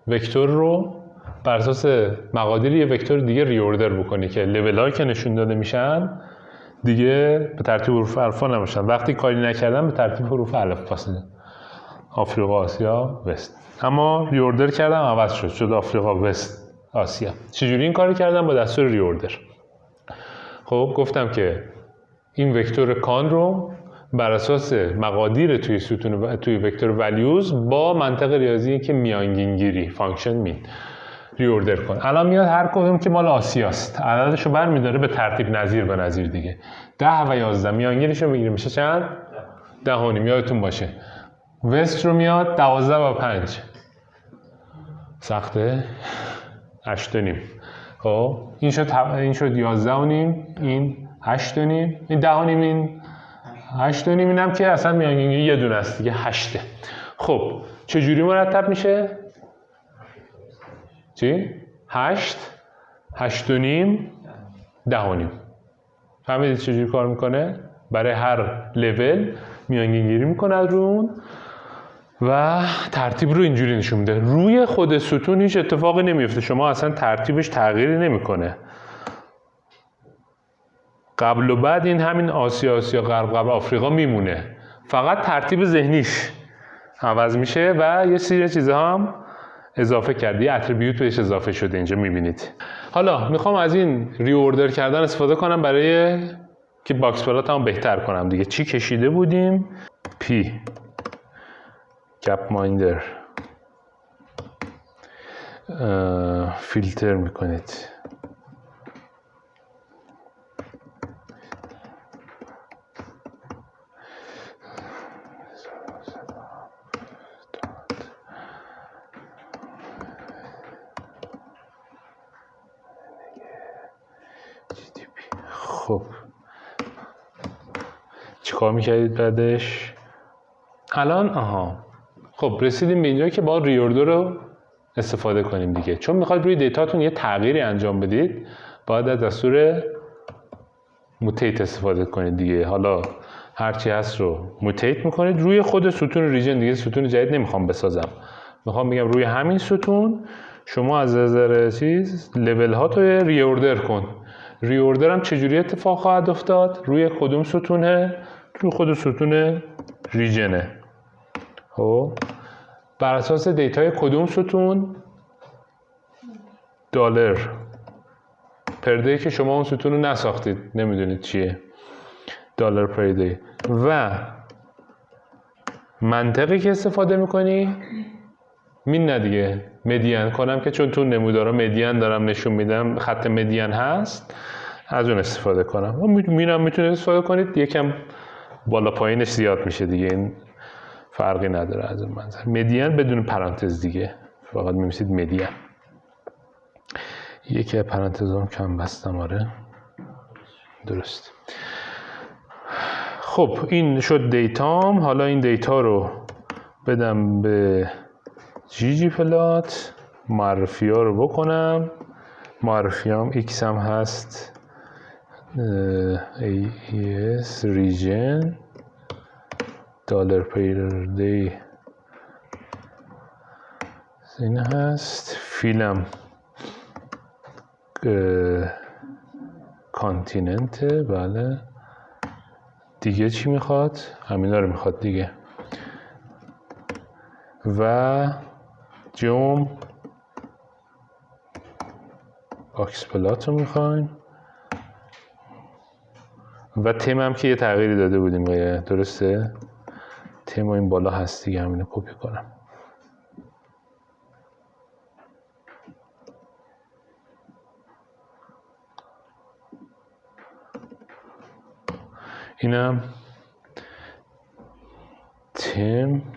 وکتور رو بر اساس مقادیر یه وکتور دیگه ریوردر بکنی که لول‌هایی که نشون داده میشن دیگه به ترتیب حروف الفا نمیشن. وقتی کاری نکردن به ترتیب حروف الفا هستن. آفریقا، آسیا، وست. اما ریوردر کردم عوض شد آفریقا، وست، آسیا. چجوری این کاری کردم؟ با دستور ریوردر. خب گفتم که این وکتور کان رو بر اساس مقادیر توی وکتور ولیوز با منطق ریاضی که میانگینگیری فانکشن مین ریوردر کن. الان میاد هر کدوم که مال آسیاست عددشو برمی‌داره به ترتیب نظیر به نظیر دیگه. 10 و 11 میانگینشو میگیره میشه چند؟ 10 یادتون باشه. وست رو میاد 12 و 5. سخته؟ 8.5. خب این شد 11 و نیم، این 8 و نیم، این 10 و نیم، این 8 و نیم، اینم که اصلا میانگینگیری یه دونه است دیگه 8. خب چجوری مرتب میشه؟ چی؟ 8 8 و نیم 10 و نیم. فهمیدید چجوری کار میکنه؟ برای هر لول میانگینگیری میکنه از رو اون و ترتیب رو اینجوری نشون میده. روی خود ستون هیچ اتفاقی نمیفته، شما اصلا ترتیبش تغییری نمیکنه. قبل و بعد این همین آسیا غرب آفریقا میمونه، فقط ترتیب ذهنیش عوض میشه و یه سری چیزها هم اضافه کرده، یه اتریبیوت بهش اضافه شده اینجا میبینید. حالا میخوام از این ریوردر کردن استفاده کنم برای که باکس پلاتمو بهتر کنم دیگه. چی کشیده بودیم؟ پی گپ مایندر فیلتر میکنید. خب چیکار میکردید بعدش؟ الان خب رسیدیم به اینجا که با ریوردر رو استفاده کنیم دیگه. چون میخواید روی دیتاتون یه تغییری انجام بدید باید از دستور موتیت استفاده کنید دیگه. حالا هرچی هست رو موتیت میکنید روی خود ستون ریجن دیگه. ستون جدید نمیخوام بسازم، میخوام بگم روی همین ستون شما از نظر چیز لول ها تو ریوردر کن. ریوردر هم چجوری اتفاق خواهد افتاد؟ روی کدوم ستونه؟ روی خود ستون ریجنه. خب بر اساس دیتای کدوم ستون؟ دلار پر دی که شما اون ستون رو نساختید نمیدونید چیه. دلار پر دی. و منطقی که استفاده میکنی نه دیگه مدین کنم که چون تو نمودارا مدین دارم نشون میدم، خط مدین هست، از اون استفاده کنم. مینم میتونید استفاده کنید، یکم بالا پایینش زیاد میشه دیگه، این فرقی نداره از اون منظر. مدین بدون پرانتز دیگه، فقط میمیسید مدین. یکی پرانتزم کم بستم. آره درست. خب این شد دیتام. حالا این دیتا رو بدم به جی پلات، معرفی ها رو بکنم. معرفی هم ایکس هم هست AES region دلار پر دی این هست. فیلم کانتیننت. بله دیگه چی میخواد؟ همینا رو میخواد دیگه. و جوم باکس پلات رو میخوایم و تیم هم که یه تغییری داده بودیم درسته؟ تیم این بالا هست دیگه، همینو کپی کنم. اینم تیم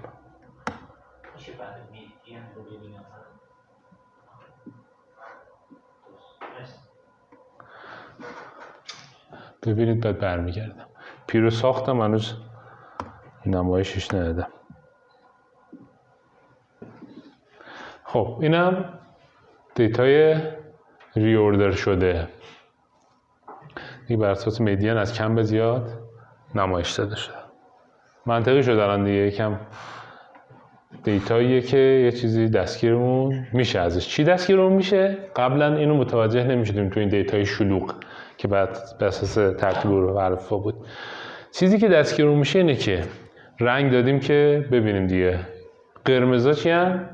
ببینید بعد برمیگردم. پیرو ساختم هنوز نمایشش ندادم. خب اینم دیتای ریوردر شده دیگه، بر اساس مدین از کم به زیاد نمایش داده شده. منطقی شد الان دیگه، یکم دیتاییه که یه چیزی دستگیرمون میشه ازش. چی دستگیرمون میشه؟ قبلا اینو متوجه نمیشدیم تو این دیتای شلوغ که بعد به اساس ترتیب حروف و الفبا بود. چیزی که دستگیرمون میشه اینه که رنگ دادیم که ببینیم دیگه. قرمزا چی هن؟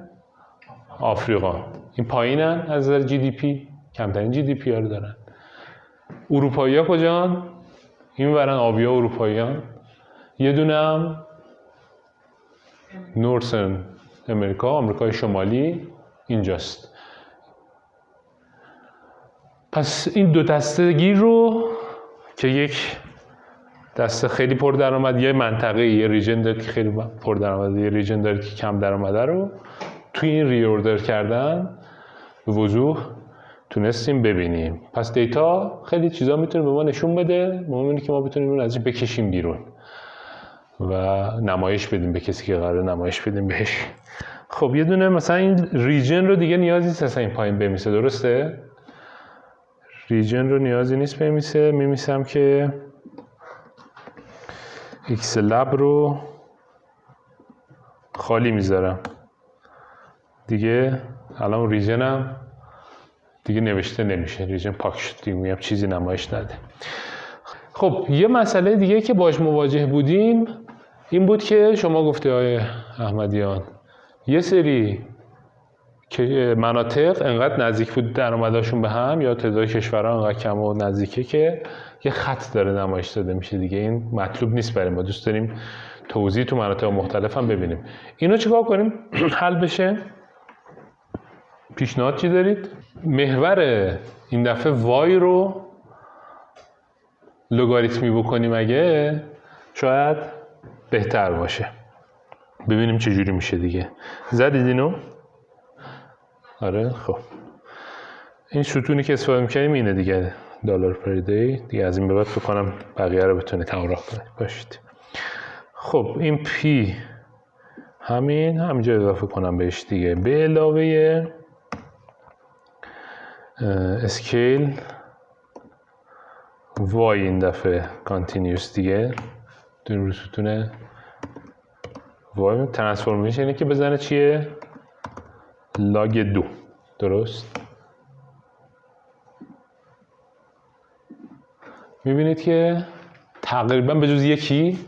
آفریقا. این پایینن از نظر جی دی پی، کمترین جی دی پی ها رو دارن. اروپایی ها کجان؟ این ورن آبی ها اروپایی ها. یه دونه هم نورسن امریکا، آمریکای شمالی اینجاست. پس این دو دستگیر رو که یک دسته خیلی پردرآمد، یه منطقه یه ریجن داره که خیلی پردرآمده، یه ریجن داره که کم درآمده رو توی این ریوردر کردن به وضوح تونستیم ببینیم. پس دیتا خیلی چیزا میتونه به ما نشون بده، مهم اینه که ما بتونیم اون ازش بکشیم بیرون و نمایش بدیم به کسی که قراره نمایش بدیم بهش. خب یه دونه مثلا این ریجن رو دیگه نیازی نیست اصلا این پایین بمیسه، درسته؟ ریجن رو نیازی نیست بمیسه. میمیسم که ایکس لب رو خالی میذارم دیگه. الان ریجنم دیگه نوشته نمیشه، ریجن پاک شد دیگه، میگم چیزی نمایش نده. خب یه مسئله دیگه که باش مواجه بودیم این بود که شما گفته آقای احمدیان یه سری که مناطق انقدر نزدیک بود درآمدشون به هم یا تعداد کشورها انقدر کم و نزدیکه که یه خط داره نمایش داده میشه دیگه. این مطلوب نیست برای ما، دوست داریم توضیح تو مناطق مختلف هم ببینیم. اینو چیکار کنیم حل بشه؟ پیشنهاد چی دارید؟ محور این دفعه وای رو لگاریتمی بکنیم، اگه شاید بهتر باشه. ببینیم چه جوری میشه دیگه. زدید اینو؟ آره خب این ستونی که استفاده میکنیم اینه دیگه، دلار پر دی دیگه. از این به بعد فکر کنم بقیه رو بتونه همراه کنید باشید. خب این پی همینجا اضافه کنم بهش دیگه، به علاوه اسکیل وای این دفعه کانتینیوس دیگه دون رو ستون وای. ترانسفورمیشن اینه که بزنه چیه؟ لاگ 2. درست؟ میبینید که تقریبا به جز یکی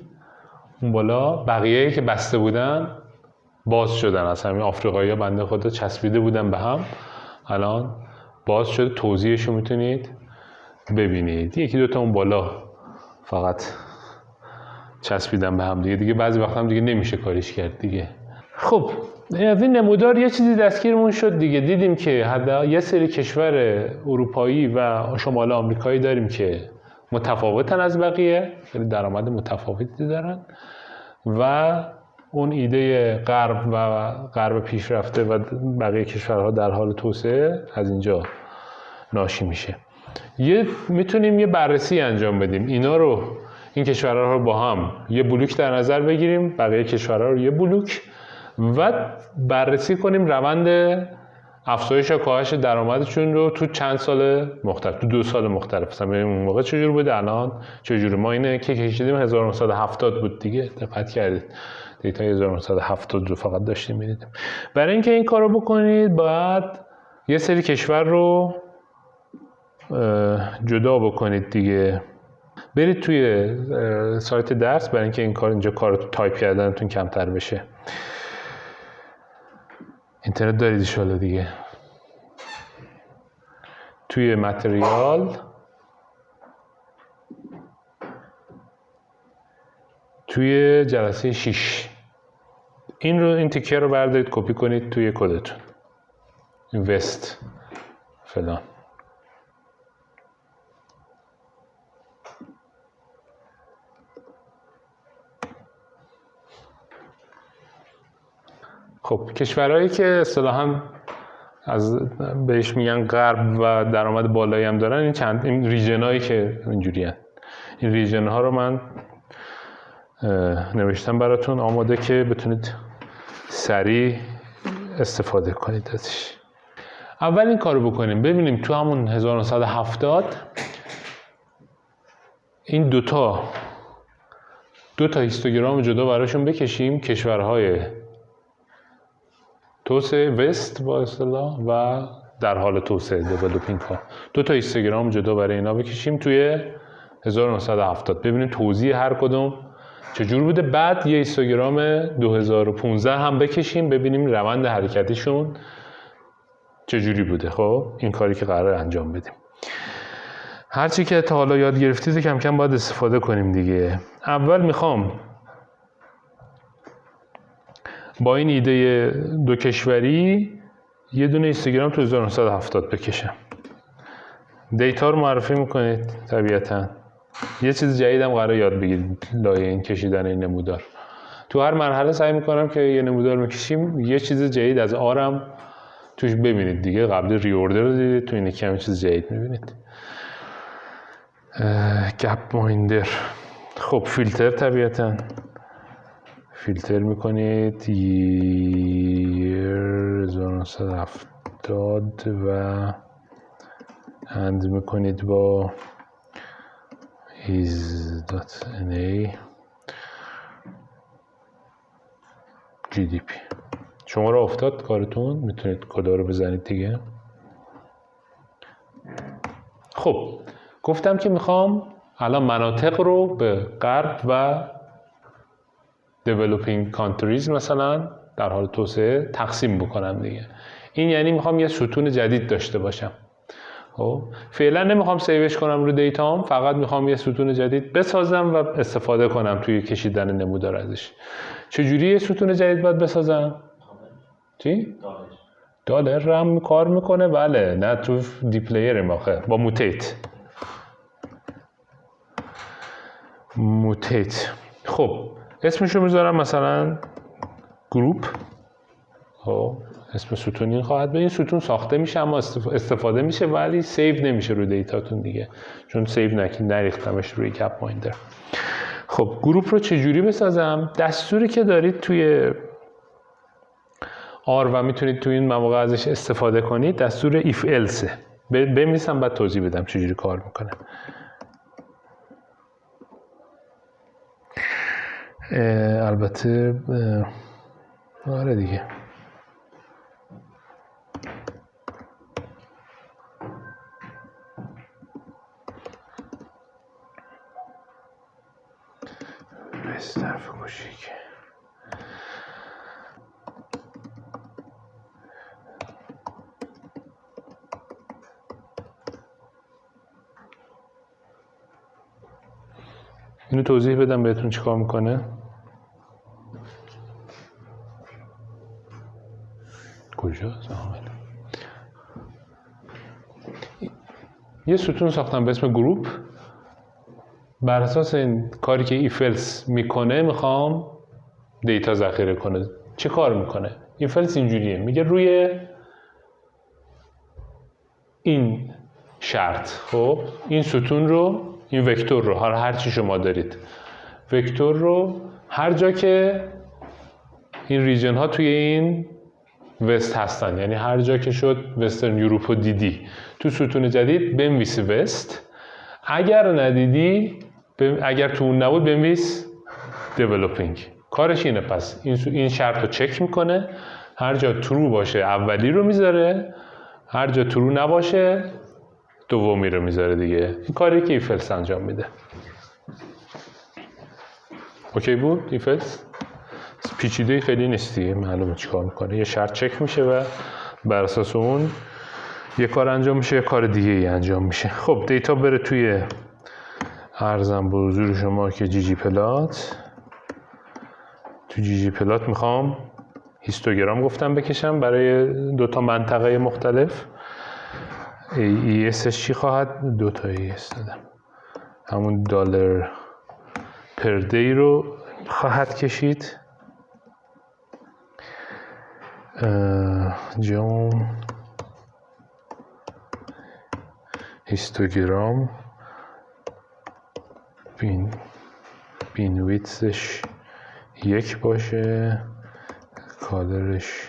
اون بالا بقیه‌ای که بسته بودن باز شدن. از همین آفریقایی ها بنده خدا چسبیده بودن به هم، الان باز شده. توضیحش رو میتونید ببینید. یکی دوتا اون بالا فقط چسبیدن به هم دیگه بعضی وقت هم دیگه نمیشه کاریش کرد دیگه. خب از این نمودار یه چیزی دستگیرمون شد دیگه. دیدیم که حتی یه سری کشور اروپایی و شمال آمریکایی داریم که متفاوتن از بقیه، خیلی درآمد متفاوتی دارن و اون ایده غرب پیشرفته و بقیه کشورها در حال توسعه از اینجا ناشی میشه. میتونیم یه بررسی انجام بدیم، اینا رو، این کشورها رو با هم یه بلوک در نظر بگیریم، بقیه کشورها رو یه بلوک، و بررسی کنیم روند افزایش یا کاهش درآمدشون رو تو چند سال مختلف، تو 2 سال مختلف. مثلا ببینیم اون موقع چجور بوده، الان چجوره. ما اینه که کشیدیم 1970 بود دیگه، دقت کردید دیتا 1970 رو فقط داشتیم می‌دیدیم. برای اینکه این کارو بکنید باید یه سری کشور رو جدا بکنید دیگه. برید توی سایت درس برای اینکه این کار اینجا کار تایپ کردنتون کمتر بشه. اینترنت دارید انشالله دیگه. توی متریال توی جلسه 6 این تیکه رو بردارید کپی کنید توی کدتون، این وست فلان. خب کشورهایی که اصطلاحاً بهش میگن غرب و درآمد بالایی هم دارن، این ریژنایی که اینجوری هستن، این ریژن ها رو من نوشتم براتون آماده که بتونید سریع استفاده کنید ازش. اول این کارو بکنیم، ببینیم تو همون 1970 این دوتا هیستوگرام جدا براشون بکشیم، کشورهای توسعه وست با اصطلاح و در حال توسعه دیولپینگ ها. 2 تا هیستوگرام جدا برای اینا بکشیم توی 1970 ببینیم توضیح هر کدوم چجور بوده. بعد یه هیستوگرام 2015 هم بکشیم ببینیم روند حرکتیشون چجوری بوده. خب این کاری که قرار انجام بدیم. هرچی که تا حالا یاد گرفتید کم کم باید استفاده کنیم دیگه. اول میخوام با این ایده 2 کشوری یه دونه اینستاگرام تو 1970 بکشم. دیتا رو معرفی میکنید طبیعتاً. یه چیز جدید هم قراره یاد بگیرید لایه این کشیدن این نمودار. تو هر مرحله سعی میکنم که یه نمودار میکشیم یه چیز جدید از آرم توش ببینید دیگه. قبل ریوردر رو دیدید، تو این کمی چیز جدید میبینید. گپ مایندر. خب فیلتر طبیعتاً فیلتر میکنید 1970 و هند میکنید با is.na GDP. شما را افتاد کارتون، میتونید کدا رو بزنید دیگه. خب گفتم که میخوام الان مناطق رو به غرب و developing countries مثلا در حال توسعه تقسیم بکنم دیگه. این یعنی میخوام یه ستون جدید داشته باشم. خب فعلا نمیخوام سیوش کنم رو دیتام، فقط میخوام یه ستون جدید بسازم و استفاده کنم توی کشیدن نمودار ازش. چجوری یه ستون جدید باید بسازم؟ چی؟ دالر رم کار میکنه؟ بله. نه تو دیپلیر ماخه با موتیت. خب اسمشو میذارم مثلا گروپ. خب اسم ستون این خواهد به این ستون ساخته میشه اما استفاده میشه ولی سیو نمیشه رو دیتاتون دیگه، چون سیو نریختمش روی گپ مایندر. خب گروپ رو چجوری بسازم؟ دستوری که دارید توی آر و میتونید توی این مواقع ازش استفاده کنید دستور if else. بنویسم بعد توضیح بدم چجوری کار میکنه. البته آره دیگه. طرف کوچیک اینو توضیح بدم بهتون چیکار میکنه. کجاست؟ یه ستون ساختم به اسم گروپ. بر اساس این کاری که ایفلس میکنه میخوام دیتا ذخیره کنه. چه کار میکنه؟ ایفلس اینجوریه، میگه روی این شرط، خب این ستون رو، این وکتور رو، هر چی شما دارید، وکتور رو هر جا که این ریجن ها توی این وست هستن، یعنی هر جا که شد وسترن یوروپ رو دیدی تو ستون جدید بنویس وست. اگر ندیدی، اگر تو اون نبود بنویس دیولپینگ. کارش اینه. پس این شرط رو چک میکنه، هر جا ترو باشه اولی رو میذاره، هر جا ترو نباشه دومی رو میذاره دیگه. این کاری که ایفلس انجام میده. اوکی بود ایفلس؟ پیچیده خیلی نیست دیگه، معلومه چیکار میکنه. یه شرط چک میشه و بر اساس اون یه کار انجام میشه، یه کار دیگه ای انجام میشه. خب دیتا بره توی ارزم به حضور شما که جی جی پلات. تو جی جی پلات میخوام هیستوگرام گفتم بکشم برای 2 تا منطقه مختلف. ای اسش چی خواهد؟ 2 تا ای اس دادم. همون دلار پر دی رو خواهد کشید. جون هیستوگرام بین ویتسش 1 باشه، کالرش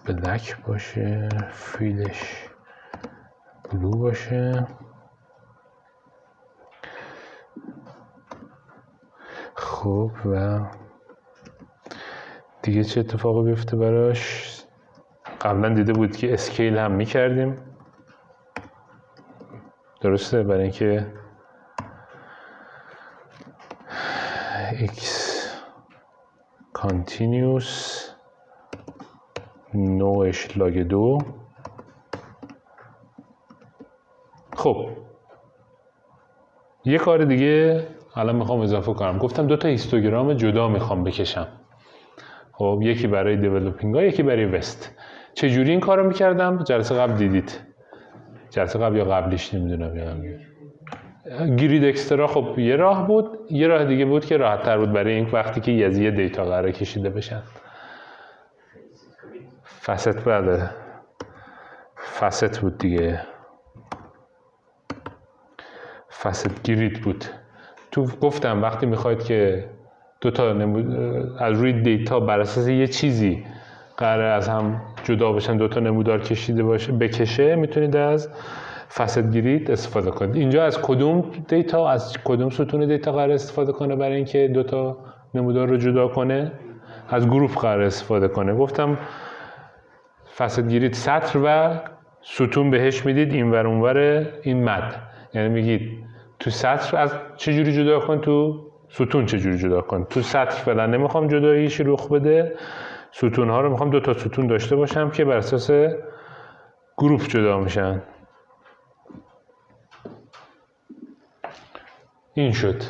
بلک باشه، فیلش بلو باشه. خب و دیگه چه اتفاقی بیفته براش؟ قبلا دیده بود که اسکیل هم میکردیم، درسته؟ برای اینکه x continuous نوعش لاگ 2. خب یه کار دیگه الان میخوام اضافه کنم. گفتم 2 تا هیستوگرام جدا میخوام بکشم. خب یکی برای دیولپینگ ها، یکی برای وست. چجوری این کارو میکردم؟ جلسه قبل دیدید. جلسه قبل یا قبلیش نمیدونم یادم. گرید اکسترا خب یه راه بود، یه راه دیگه بود که راحت تر بود برای این وقتی که یه دیتا قرار کشیده بشن. فست بله، فست بود دیگه، فست گرید بود. تو گفتم وقتی میخواید که دو تا از روی دیتا بر اساس یه چیزی قرار از هم جدا بشن، 2 تا نمودار کشیده باشه بکشه، میتونید از فست گرید استفاده کنید. اینجا از کدوم دیتا، از کدوم ستون دیتا قرار استفاده کنه برای اینکه 2 تا نمودار رو جدا کنه؟ از گروپ قرار استفاده کنه. گفتم فست گرید سطر و ستون بهش میدید اینور اونور این مد، یعنی میگید تو سطر از چجوری جدا کن، تو ستون چجوری جدا کن. تو سطر فعلا نمیخوام جداییش رخ بده، ستون ها رو میخوام 2 تا ستون داشته باشم که بر اساس گروپ جدا میشن. این شد.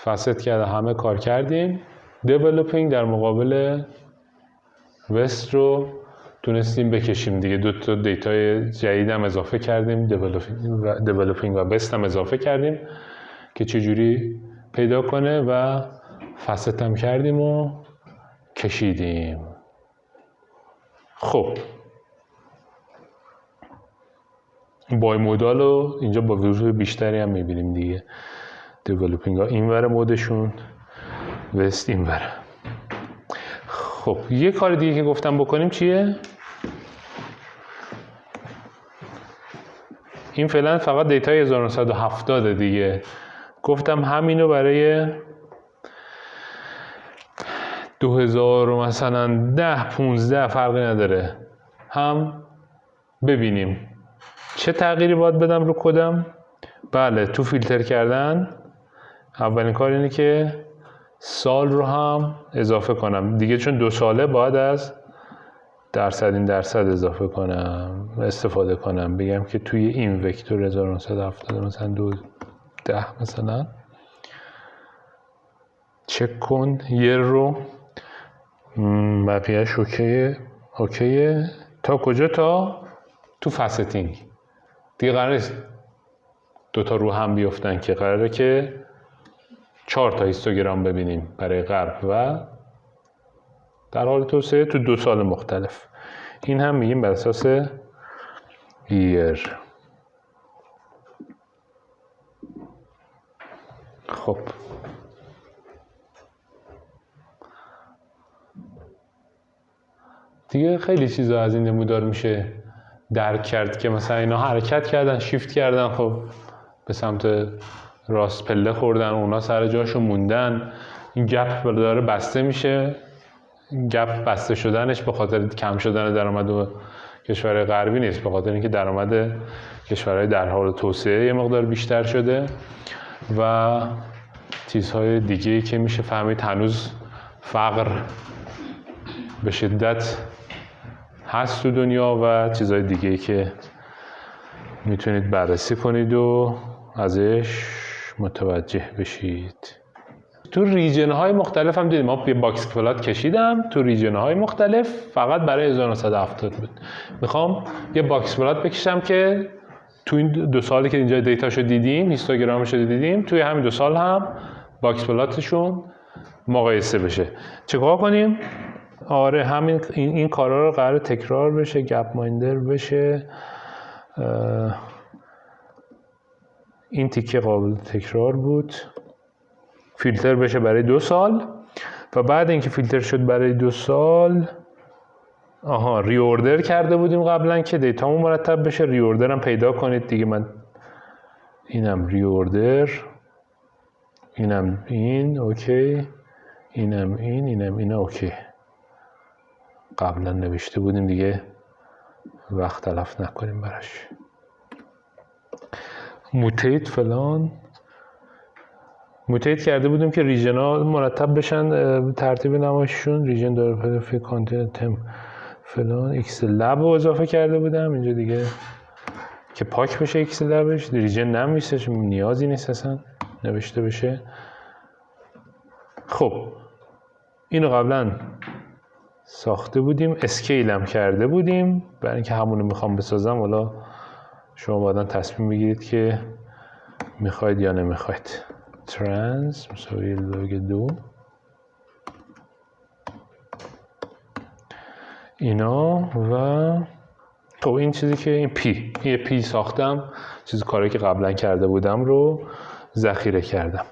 فست کرده همه کار کردیم. دیولپینگ در مقابل وست رو تونستیم بکشیم دیگه. 2 تا دیتای جدید هم اضافه کردیم، دیولپینگ و وست هم اضافه کردیم که چجوری پیدا کنه و فست هم کردیم و کشیدیم. خب بای مودال رو اینجا با وضوح بیشتری هم میبینیم دیگه. دیولپینگ ها این ور مودشون، وست این ور. خب یه کار دیگه که گفتم بکنیم چیه؟ این فعلا فقط دیتای 1970 دیگه. گفتم همینو برای 2000 مثلا 10-15 فرقی نداره هم ببینیم چه تغییری باید بدم رو کدم. بله تو فیلتر کردن اولین کار اینه که سال رو هم اضافه کنم دیگه، چون 2 ساله باید از درصد این درصد اضافه کنم استفاده کنم. بگم که توی این وکتور 1970 مثلا 210 مثلا چک کن یه رو، بقیهش اوکیه. تا کجا؟ تا تو فستینگ دیگه قرار نیست 2 تا رو هم بیفتن که قراره که 4 تا هیستوگرام ببینیم برای غرب و در حال توسعه تو 2 سال مختلف. این هم میگیم بر اساس ایر. خب دیگه خیلی چیزا از این نمودار میشه درک کرد که مثلا اینا حرکت کردن، شیفت کردن، خب به سمت راست پله خوردن، اونا سر جاشو موندن. این گپ داره بسته میشه. گپ بسته شدنش به خاطر کم شدن درآمد کشورهای غربی نیست، به خاطر اینکه درآمد کشورهای در حال توسعه یه مقدار بیشتر شده و چیزهای دیگه‌ای که میشه فهمید هنوز فقر به شدت هست تو دنیا و چیزهای دیگه‌ای که میتونید بررسی کنید و ازش متوجه بشید. تو ریجن های مختلف هم دیدیم، ما یه باکس پلات کشیدم تو ریجن های مختلف فقط برای 1970 بود. میخوام یه باکس پلات بکشم که تو این 2 سالی که اینجا دیتاشو دیدیم، هیستوگرامشو دیدیم، توی همین 2 سال هم باکس پلاتشون مقایسه بشه. چیکار کنیم؟ آره همین این کارا رو قرار تکرار بشه، گپ مایندر بشه. این تیکه قابل تکرار بود. فیلتر بشه برای 2 سال و بعد اینکه فیلتر شد برای 2 سال ریوردر کرده بودیم قبلا که دیتامون مرتب بشه. ریوردر هم پیدا کنید دیگه. من اینم ریوردر اینم این اوکی، اینم این اوکی. قبلا نوشته بودیم دیگه وقت تلف نکنیم براش. موتیت فلان، موتیت کرده بودیم که ریژن ها مرتب بشن ترتیب نمایششون. ریژن داره فی کانتیننت تم فلان. ایکس لب رو اضافه کرده بودم اینجا دیگه که پاک بشه ایکس لبش. ریژن نمیشه، نیازی نیست اصلا نوشته بشه. خب اینو قبلا ساخته بودیم، اسکیل هم کرده بودیم. برای اینکه همونو میخوام بسازم، حالا شما بعداً تصمیم بگیرید که میخواید یا نمیخواید. ترانس مساوی لوگ 2 اینا و خب این چیزی که این پی ساختم، چیز کاری که قبلا کرده بودم رو ذخیره کردم.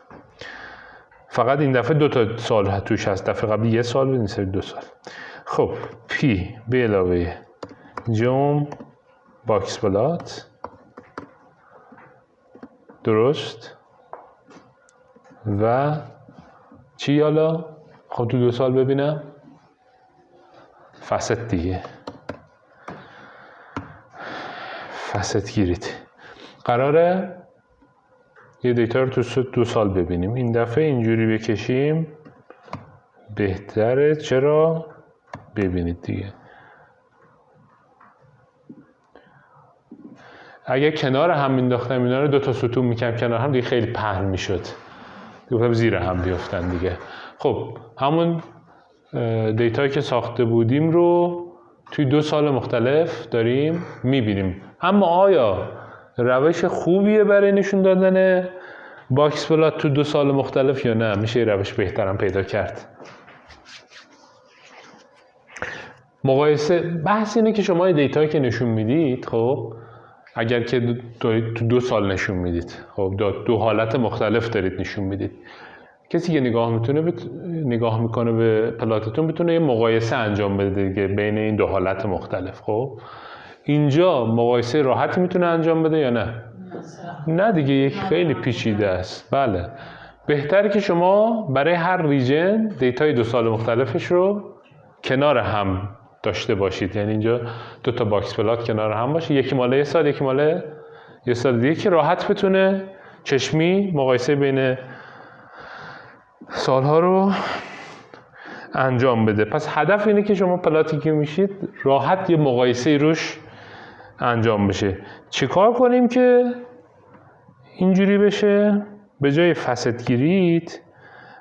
فقط این دفعه 2 تا سال توش هست، دفعه قبلی 1 سال بود، این سری 2 سال. خب پی به علاوه جوم باکس پلات، درست، و چی حالا؟ خب تو 2 سال ببینم فست دیگه، فست گیرید. قراره یه دیتا رو تو 2 سال ببینیم. این دفعه اینجوری بکشیم بهتره. چرا؟ ببینید دیگه اگه کنار هم مینداختم اینا رو 2 تا ستون میکنم کنار هم، دیگه خیلی پهن میشد، دیگه زیر هم بیافتن دیگه. خب همون دیتایی که ساخته بودیم رو توی 2 سال مختلف داریم میبینیم. اما آیا روش خوبیه برای نشون دادن باکس پلات تو 2 سال مختلف یا نه؟ میشه روش بهترم پیدا کرد. مقایسه بحث اینه که شما دیتایی که نشون میدید، خب اگر که تو 2 سال نشون میدید، خب 2 حالت مختلف دارید نشون میدید، کسی که نگاه میکنه به پلاتتون بتونه یه مقایسه انجام بده دیگه بین این 2 حالت مختلف. خب اینجا مقایسه راحتی میتونه انجام بده یا نه؟ نه دیگه، یک خیلی پیچیده است. بله، بهتره که شما برای هر ریژن دیتای 2 سال مختلفش رو کنار هم داشته باشید. یعنی اینجا 2 تا باکس پلات کنار هم باشه، یکی مال 1 سال یکی مال 1 سال دیگه، که راحت بتونه چشمی مقایسه بین سالها رو انجام بده. پس هدف اینه که شما پلاتی که میشید راحت یه مقایسه روش انجام بشه. چیکار کنیم که اینجوری بشه؟ به جای فست گیرید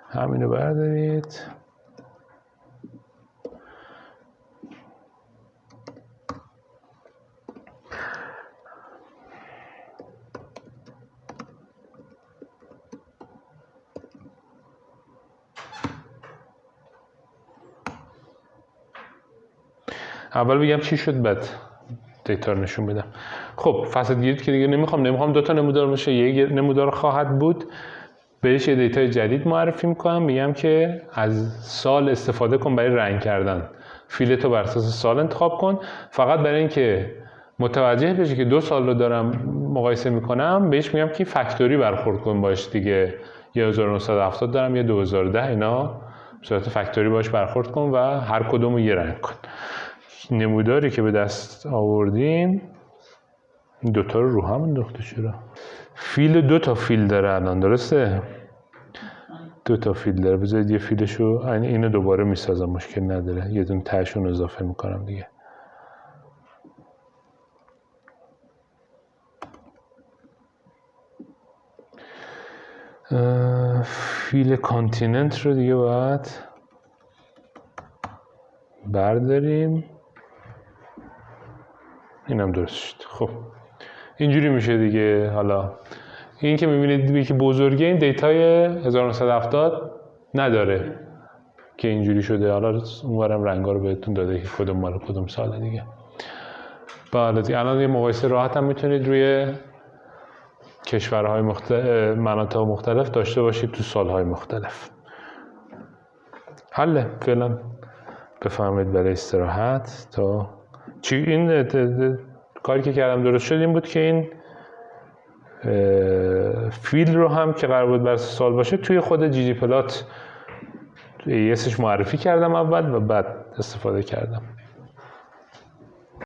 همینو بردارید، اول بگم چی شد بعد دیتا رو نشون بدم. خب فست گیرید که دیگه نمیخوام 2 تا نمودار باشه، یک نمودار خواهد بود. بهش یه دیتای جدید معرفی میکنم، میگم که از سال استفاده کن برای رنگ کردن. فیلتو بر اساس سال انتخاب کن. فقط برای اینکه متوجه بشی که 2 سال رو دارم مقایسه میکنم، بهش میگم که فکتوری برخورد کن باش دیگه. 1970 دارم یا 2010، اینا به صورت فکتوری باش برخورد کن و هر کدوم رو یه رنگ کن. نموداری که به دست آوردیم این 2 تا رو هم انداخته. چرا؟ فیل 2 تا فیل داره الان، درسته؟ 2 تا فیل داره. بذارید یه فیلشو اینو دوباره میسازم، مشکل نداره. یه دونه تهشون اضافه میکنم دیگه. فیل کانتیننت رو دیگه باید برداریم. اینم درست شد. خب اینجوری میشه دیگه. حالا این که میبینید که بزرگه، این دیتای 1970 نداره که اینجوری شده. حالا اونورم رنگا رو بهتون داده که کدوم مال کدوم ساله دیگه. بله دیگه الان یه مقایسه راحت هم میتونید روی کشورهای مناطق مختلف داشته باشید تو سالهای مختلف. حله. فعلا بفهمید برای استراحت تا چی این کاری که کردم درست شد این بود که این فیل رو هم که قرار بود برای سوال باشه توی خود جی جی پلات توی ESش معرفی کردم اول و بعد استفاده کردم.